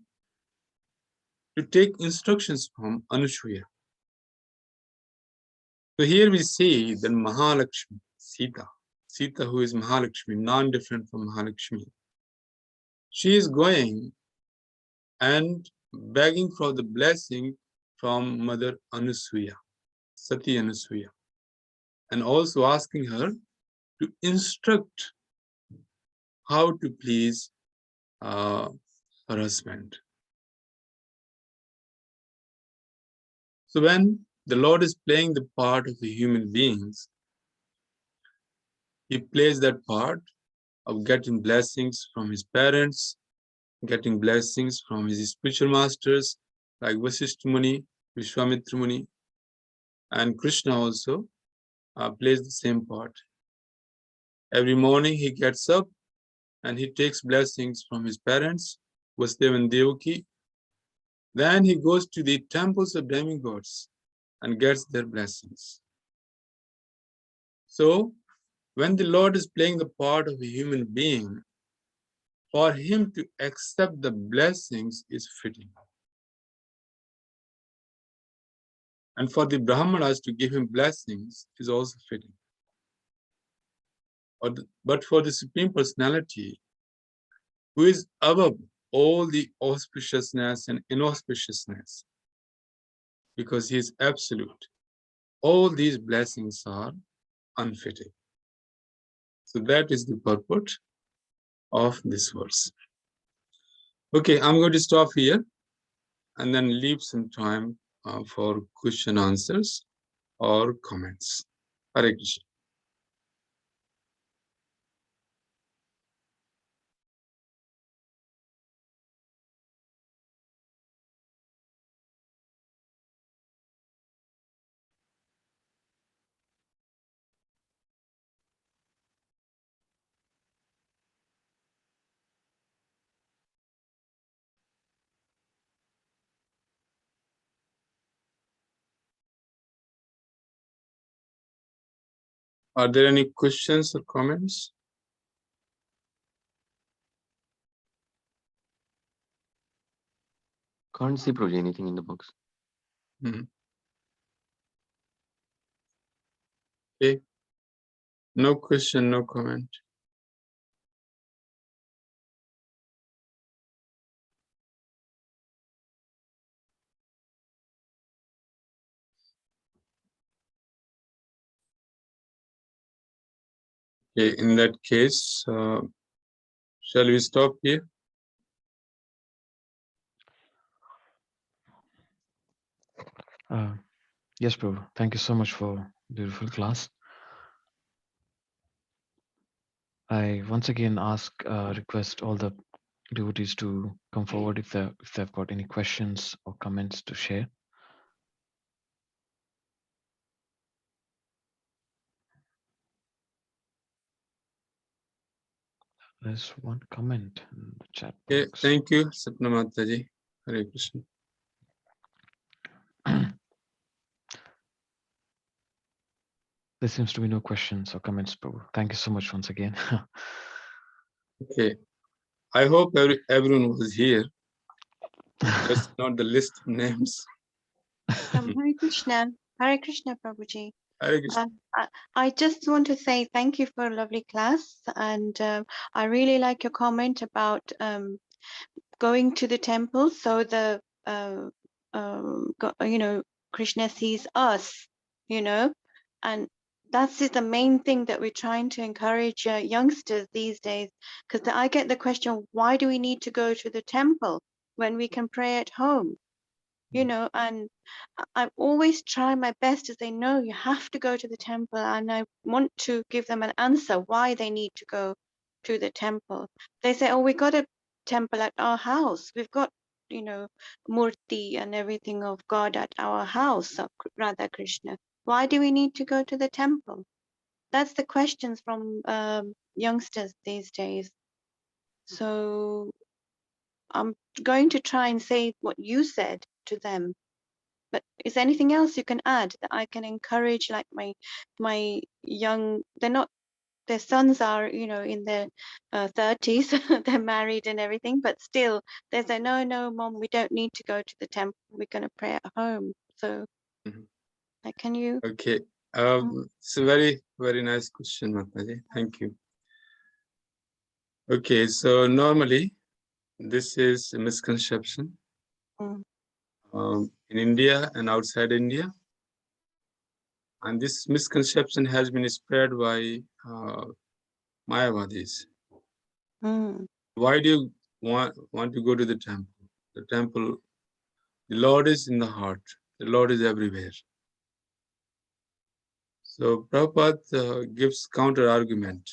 to take instructions from Anasuya. So here we see that Mahalakshmi, Sita who is Mahalakshmi, non-different from Mahalakshmi, she is going and begging for the blessing from Mother Anasuya, Sati Anasuya, and also asking her to instruct how to please her husband. So when the Lord is playing the part of the human beings, he plays that part of getting blessings from his parents, getting blessings from his spiritual masters like Vasishtha Muni, Vishwamitra Muni, and Krishna also plays the same part. Every morning he gets up and he takes blessings from his parents, Vasudeva and Devaki, Then he goes to the temples of demigods and gets their blessings. So, when the Lord is playing the part of a human being, for him to accept the blessings is fitting. And for the Brahmanas to give him blessings is also fitting. But for the Supreme Personality, who is above all the auspiciousness and inauspiciousness, because he is absolute, all these blessings are unfitting. So that is the purport of this verse. Okay, I'm going to stop here and then leave some time for question answers or comments. Hare Krishna. Are there any questions or comments? Can't see Prabhuji anything in the box. Okay. No question, no comment. Okay, in that case, shall we stop here? Yes, Prabhu. Thank you so much for beautiful class. I once again request all the devotees to come forward if they've got any questions or comments to share. There's one comment in the chat Okay, box. thank you, Sapna Mataji. Hare Krishna. There seems to be no questions or comments, Prabhu. Thank you so much once again. Okay, I hope everyone was here. Just not the list of names. Hare Krishna. Hare Krishna, Prabhuji. Hare Krishna. I just want to say thank you for a lovely class. And I really like your comment about going to the temple so Krishna sees us, and that's the main thing that we're trying to encourage youngsters these days. Because I get the question, why do we need to go to the temple when we can pray at home? And I always try my best to say, no, you have to go to the temple. And I want to give them an answer why they need to go to the temple. They say, oh, we got a temple at our house. We've got, Murti and everything of God at our house, of Radha Krishna. Why do we need to go to the temple? That's the questions from youngsters these days. So I'm going to try and say what you said to them. But is there anything else you can add that I can encourage, like my young, their sons are, in their 30s, they're married and everything, but still they say, no, Mom, we don't need to go to the temple. We're going to pray at home. So can you? Okay, it's a very, very nice question, Mataji. Thank you. Okay, so normally this is a misconception in India and outside India. And this misconception has been spread by Mayavadis. Why do you want to go to the temple? The temple, the Lord is in the heart. The Lord is everywhere. So Prabhupada gives counter argument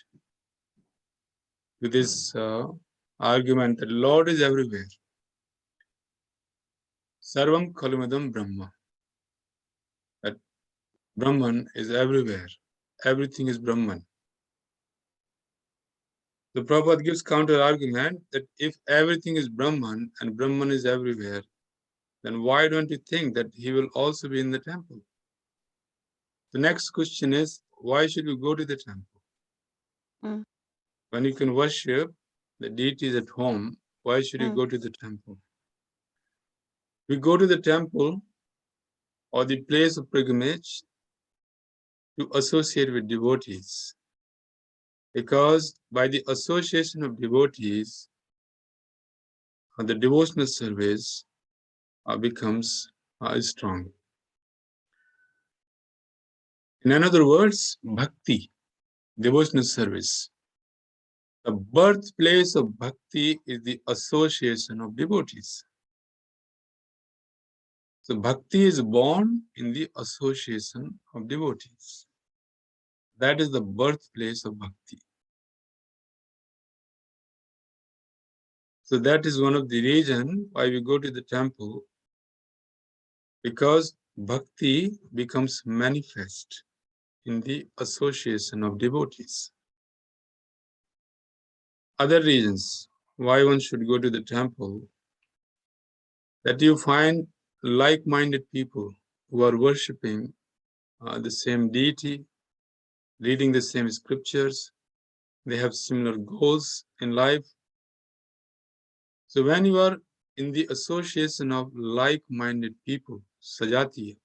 to this argument that Lord is everywhere. Sarvam Kalimadam Brahma. That Brahman is everywhere. Everything is Brahman. The Prabhupada gives counter argument that if everything is Brahman and Brahman is everywhere, then why don't you think that he will also be in the temple? The next question is, why should we go to the temple? Mm. When you can worship the deities at home, why should you go to the temple? We go to the temple or the place of pilgrimage to associate with devotees, because by the association of devotees, the devotional service becomes strong. In other words, bhakti, devotional service. The birthplace of bhakti is the association of devotees. So bhakti is born in the association of devotees. That is the birthplace of bhakti. So that is one of the reasons why we go to the temple, because bhakti becomes manifest in the association of devotees. Other reasons why one should go to the temple, that you find like-minded people who are worshipping the same deity, reading the same scriptures, they have similar goals in life. So when you are in the association of like-minded people, sajatiya,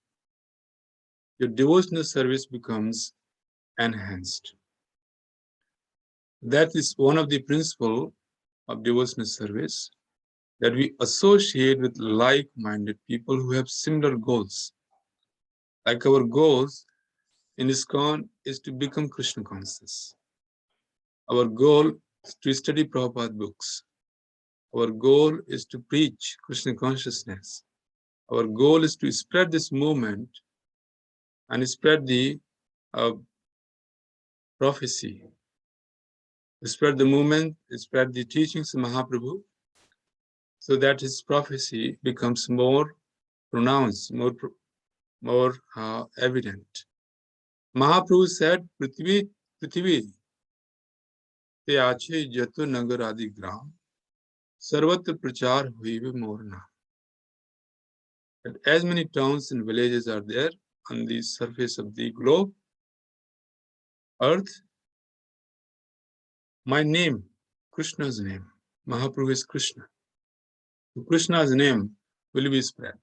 your devotional service becomes enhanced. That is one of the principles of devotional service, that we associate with like-minded people who have similar goals. Like our goals in ISKCON is to become Krishna conscious. Our goal is to study Prabhupada books. Our goal is to preach Krishna consciousness. Our goal is to spread this movement and spread the prophecy, spread the movement, spread the teachings of Mahaprabhu, so that his prophecy becomes more pronounced, more evident. Mahaprabhu said, Prithvi, te ache jato nagar adi gram, sarvatra prachar huive morna. That as many towns and villages are there on the surface of the globe, earth, my name, Krishna's name, Mahaprabhu is Krishna. So Krishna's name will be spread.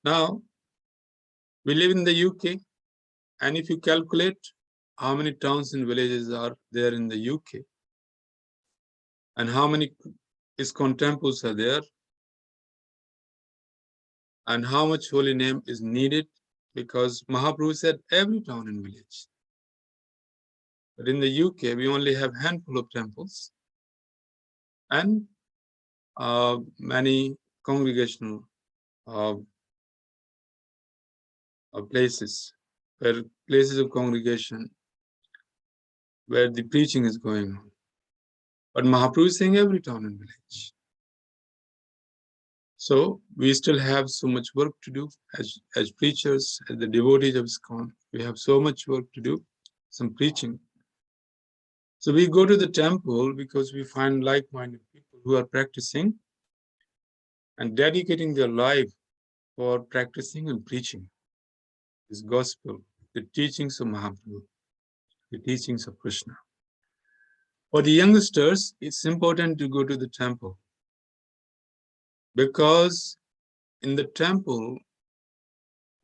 Now, we live in the UK, and if you calculate how many towns and villages are there in the UK, and how many ISKCON temples are there, and how much holy name is needed, because Mahaprabhu said every town and village. But in the UK, we only have a handful of temples and many congregational places, where places of congregation where the preaching is going on. But Mahaprabhu is saying every town and village. So we still have so much work to do as preachers, as the devotees of ISKCON. We have so much work to do, some preaching. So we go to the temple because we find like-minded people who are practicing and dedicating their life for practicing and preaching this gospel, the teachings of Mahaprabhu, the teachings of Krishna. For the youngsters, it's important to go to the temple, because in the temple,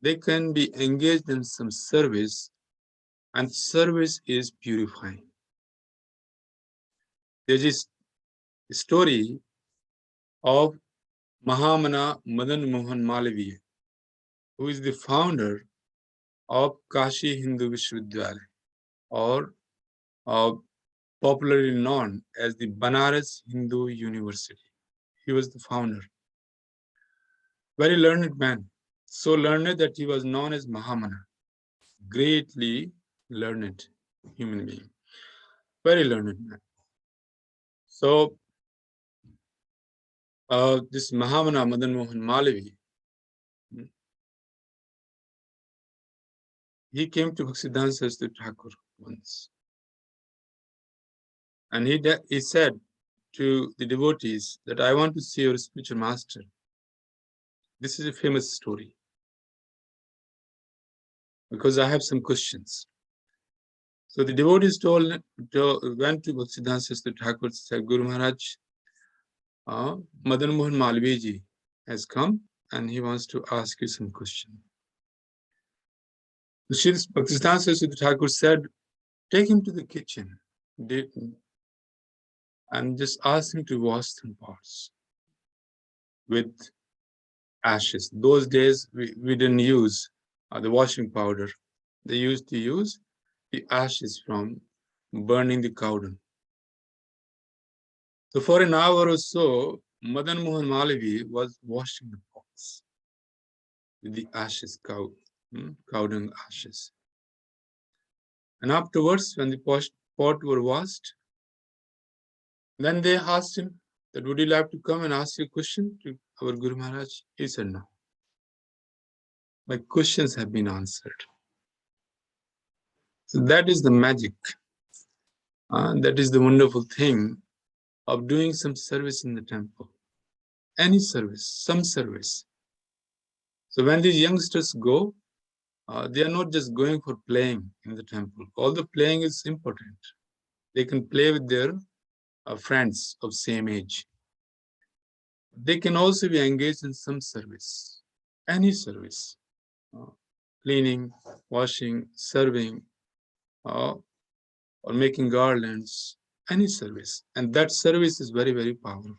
they can be engaged in some service, and service is purifying. There's a story of Mahamana Madan Mohan Malaviya, who is the founder of Kashi Hindu Vishwavidyalaya, or popularly known as the Banaras Hindu University. He was the founder. Very learned man, so learned that he was known as Mahamana, greatly learned human being, very learned man. So this Mahamana Madan Mohan Malavi, he came to Bhaktisiddhanta Saraswati Thakur once, and he said to the devotees that I want to see your spiritual master. This is a famous story because I have some questions. So the devotees went to Bhaktisiddhanta Saraswati Thakur, said, Guru Maharaj, Madan Mohan Malviya ji has come and he wants to ask you some question. So Bhaktisiddhanta Saraswati Thakur said, take him to the kitchen and just ask him to wash some pots with ashes. Those days we didn't use the washing powder. They used to use the ashes from burning the cow dung. So for an hour or so, Madan Mohan Malviya was washing the pots with the ashes, cow dung ashes. And afterwards, when the pot were washed, then they asked him that, would you like to come and ask a question to our Guru Maharaj? He said, no. My questions have been answered. So that is the magic. That is the wonderful thing of doing some service in the temple. Any service, some service. So when these youngsters go, they are not just going for playing in the temple. All the playing is important. They can play with their friends of same age. They can also be engaged in some service, any service, cleaning, washing, serving, or making garlands, any service. And that service is very, very powerful.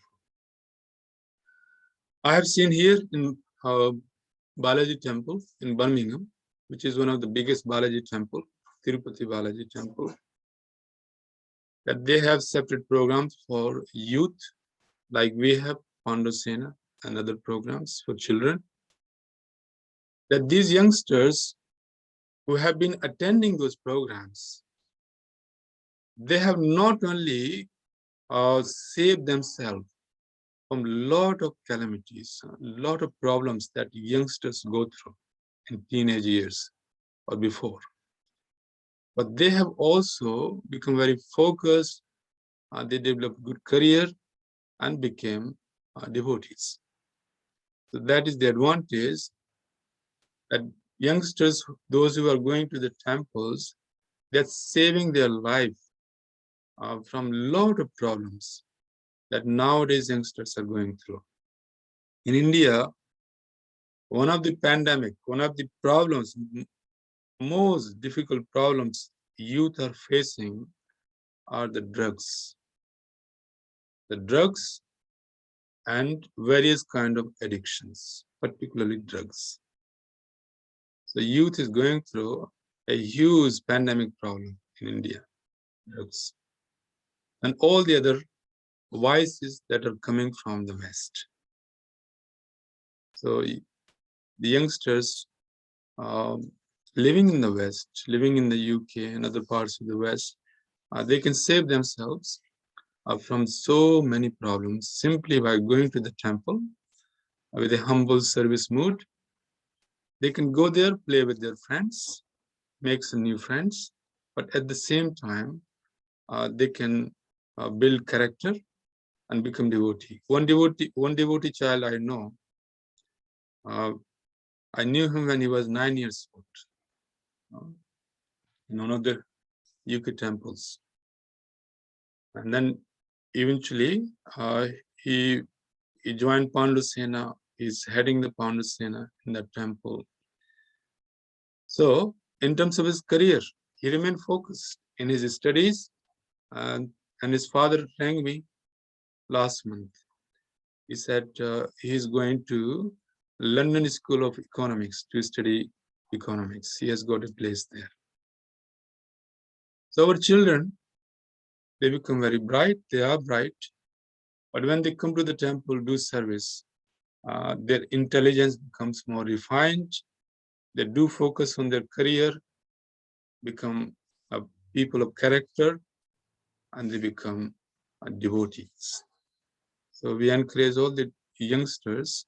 I have seen here in Balaji Temple in Birmingham, which is one of the biggest Balaji temple, Tirupati Balaji Temple, that they have separate programs for youth, like we have Pandosena and other programs for children, that these youngsters who have been attending those programs, they have not only saved themselves from a lot of calamities, a lot of problems that youngsters go through in teenage years or before, but they have also become very focused. They developed good career and became devotees. So that is the advantage, that youngsters, those who are going to the temples, they're saving their life from a lot of problems that nowadays youngsters are going through. In India, one of the problems, most difficult problems youth are facing are the drugs. The drugs and various kind of addictions, particularly drugs. So youth is going through a huge pandemic problem in India, drugs, and all the other vices that are coming from the West. So the youngsters living in the West, living in the UK and other parts of the West, they can save themselves from so many problems simply by going to the temple with a humble service mood. They can go there, play with their friends, make some new friends, but at the same time, they can build character and become devotee. One devotee child I know, I knew him when he was 9 years old in one of the UK temples. And then eventually he joined Pandusena. He's heading the Pandusena in that temple. So in terms of his career, he remained focused in his studies, and his father rang me last month. He said he's going to London School of Economics to study economics. He has got a place there. So our children, they become very bright, they are bright, but when they come to the temple, do service, their intelligence becomes more refined. They do focus on their career, become people of character, and they become devotees. So we encourage all the youngsters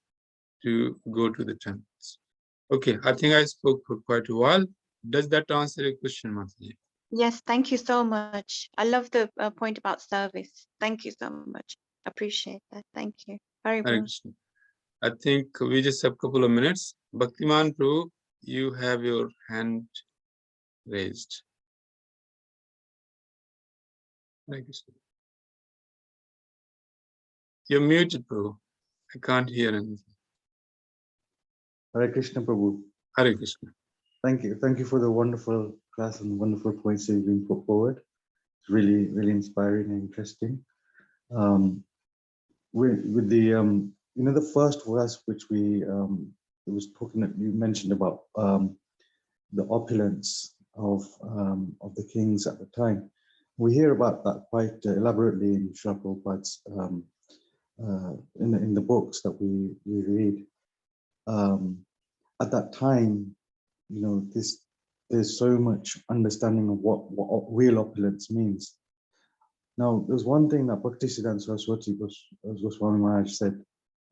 to go to the temples. Okay, I think I spoke for quite a while. Does that answer your question, Mataji? Yes, thank you so much. I love the point about service. Thank you so much. Appreciate that. Thank you very Hare much. Krishna. I think we just have a couple of minutes. Bhaktiman Prabhu, you have your hand raised. Thank you, sir. You're muted, Prabhu. I can't hear anything. Hare Krishna Prabhu. Hare Krishna. Thank you. Thank you for the wonderful class and wonderful points that you've been put forward. It's really, really inspiring and interesting. With the the first verse which it was talking, you mentioned about the opulence of the kings at the time. We hear about that quite elaborately in Srila Prabhupada's in the books that we read. At that time, there's so much understanding of what real opulence means. Now, there's one thing that Bhaktisiddhanta Saraswati Goswami Maharaj said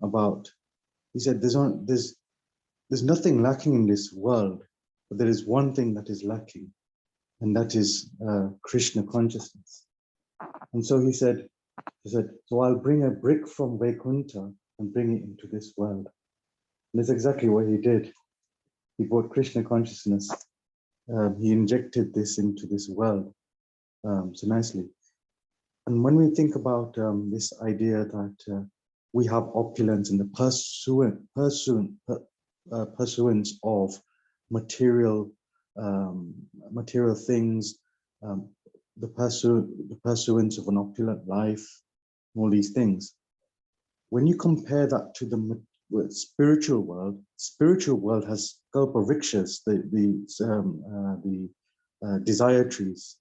about, he said, there's nothing lacking in this world, but there is one thing that is lacking, and that is Krishna consciousness. And so he said, so I'll bring a brick from Vaikuntha and bring it into this world. And that's exactly what he did. He brought Krishna consciousness. He injected this into this world so nicely. And when we think about this idea that we have opulence and the pursuance of material things, the pursuance of an opulent life, all these things. When you compare that to the spiritual world has kalpa-vrikshas, the desire trees.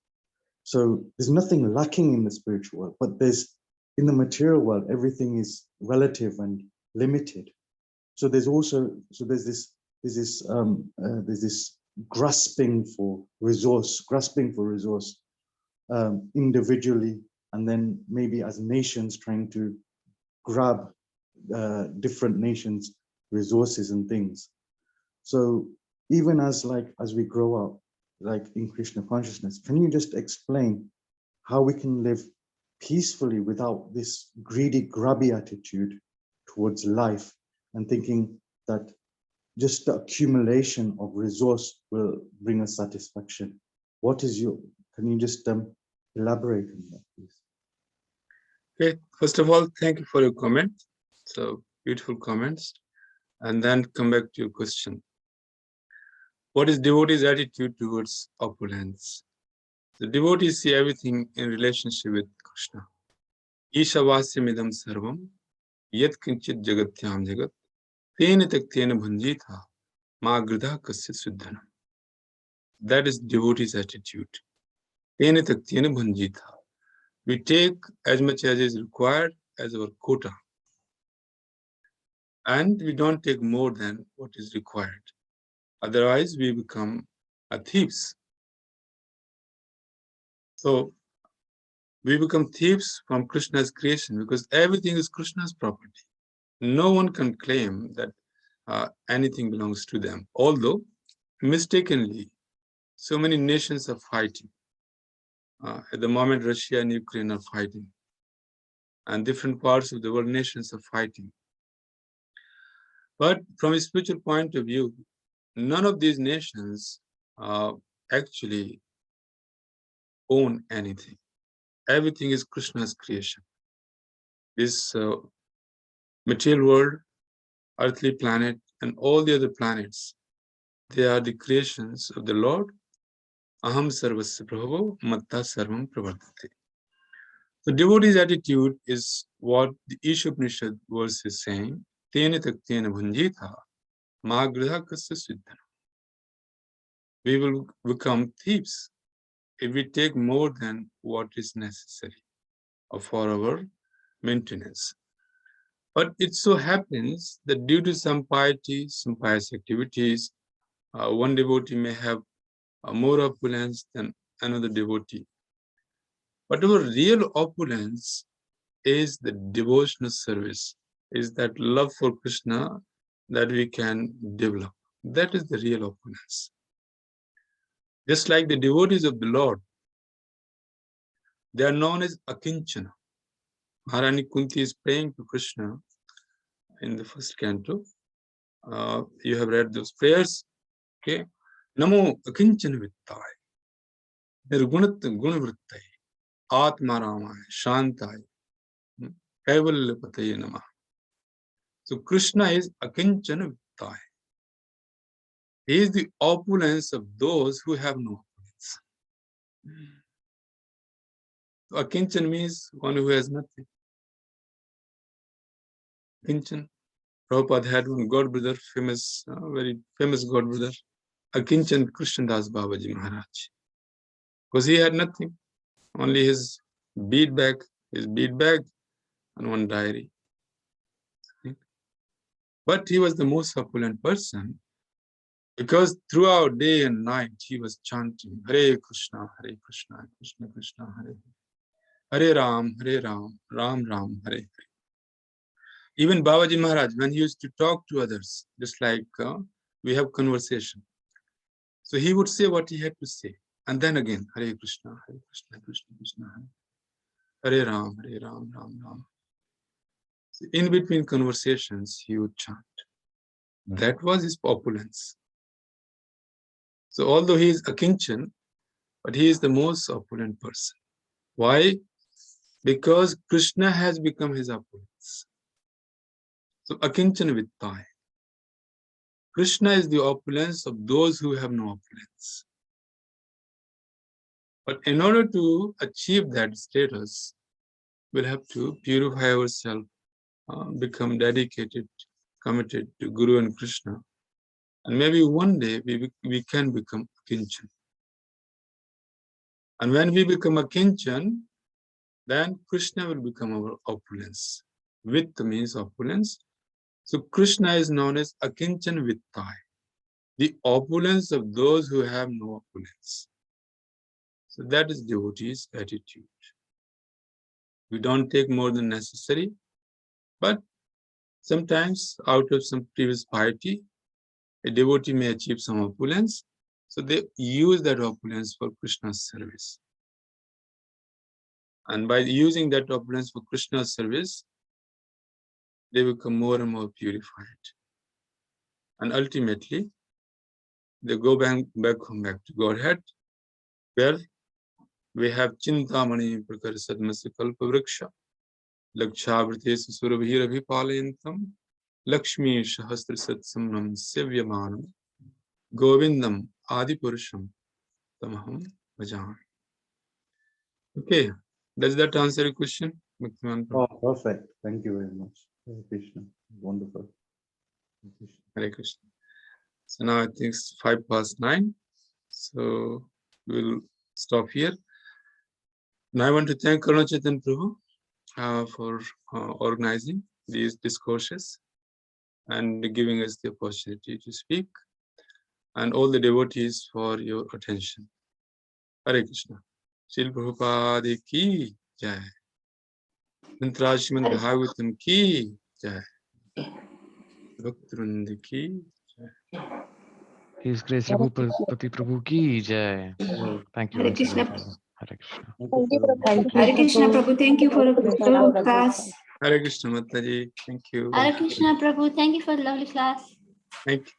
So there's nothing lacking in the spiritual world, but in the material world, everything is relative and limited. So there's this grasping for resource individually, and then maybe as nations trying to grab different nations' resources and things. So even as we grow up, like in Krishna consciousness, can you just explain how we can live peacefully without this greedy, grabby attitude towards life and thinking that just the accumulation of resource will bring us satisfaction? Can you just elaborate on that, please? Okay, first of all, thank you for your comment. So beautiful comments. And then come back to your question. What is devotee's attitude towards opulence? The devotees see everything in relationship with Krishna. Ishavasyamidam sarvam yat kinchit jagatyam jagat tena taktena bhanjitha ma gridha kasya suddhanam. That is devotee's attitude. Tena taktena bhanjitha. We take as much as is required as our quota. And we don't take more than what is required. Otherwise, we become thieves. So we become thieves from Krishna's creation because everything is Krishna's property. No one can claim that anything belongs to them. Although, mistakenly, so many nations are fighting. At the moment, Russia and Ukraine are fighting. And different parts of the world nations are fighting. But from a spiritual point of view, none of these nations actually own anything. Everything is Krishna's creation. This material world, earthly planet, and all the other planets, they are the creations of the Lord. Aham sarvasya prabhavo matta sarvam pravardhate. The devotee's attitude is what the Ishopanishad verse is saying. Tena taktena bhanjitha ma gridha kasya siddhanam. We will become thieves if we take more than what is necessary for our maintenance. But it so happens that due to some piety, some pious activities, one devotee may have more opulence than another devotee. But our real opulence is the devotional service, is that love for Krishna that we can develop. That is the real opulence. Just like the devotees of the Lord, they are known as Akinchana. Maharani Kunti is praying to Krishna in the first canto. You have read those prayers. Okay. Namo akinchana vittai, nirgunat gunavrittai, atmaramaya, shantai, kaivalyapataye namah. So Krishna is akinchana vittai. He is the opulence of those who have no opulence. So Akinchan means one who has nothing. Akinchan. Prabhupada had one god brother, famous, very famous god brother, Akinchan Krishnadas Babaji Maharaj. Because he had nothing, only his bead bag, and one diary. But he was the most opulent person because throughout day and night he was chanting Hare Krishna, Krishna Krishna, Hare Ram, Ram Ram, Hare Hare. Even Babaji Maharaj, when he used to talk to others, just like we have conversation, so he would say what he had to say, and then again Hare Krishna, Krishna Krishna, Hare Ram, Ram Ram. So in between conversations, he would chant. That was his opulence. So although he is Akinchan, but he is the most opulent person. Why? Because Krishna has become his opulence. So Akinchan Vittai. Krishna is the opulence of those who have no opulence. But in order to achieve that status, we'll have to purify ourselves, become dedicated, committed to Guru and Krishna. And maybe one day we can become Akinchan. And when we become Akinchan, then Krishna will become our opulence. Vitta means opulence. So Krishna is known as Akinchan Vittai, the opulence of those who have no opulence. So that is devotee's attitude. We don't take more than necessary, but sometimes out of some previous piety, a devotee may achieve some opulence. So they use that opulence for Krishna's service. And by using that opulence for Krishna's service, they become more and more purified. And ultimately, they go back to Godhead, where we have Chintamani Prakar Sadmasi Kalpa Vriksha, Lakshavrite Surabhira Vipalayantam, Lakshmi Shahastra Satsamnam Sevyamanam, Govindam Adipurusham Tamaham Vajan. Okay, does that answer your question? Oh, perfect. Thank you very much. Hare Krishna. Wonderful. Hare Krishna. So now I think it's 9:05. So we'll stop here. Now I want to thank Karuna Chaitanya Prabhu for organizing these discourses and giving us the opportunity to speak, and all the devotees for your attention. Hare Krishna. Srila Prabhupada ki jai. Mantrashrimad Bhagavatam ki jai. Bhaktivinoda ki jai. His Grace Raghupati Prabhu ki jai. Thank you Hare once Krishna. again, Prabhu. Hare Krishna. Hare Krishna Prabhu, thank you for a beautiful class. Hare Krishna Mataji. Thank you. Hare Krishna Prabhu, thank you for the lovely class. Thank you.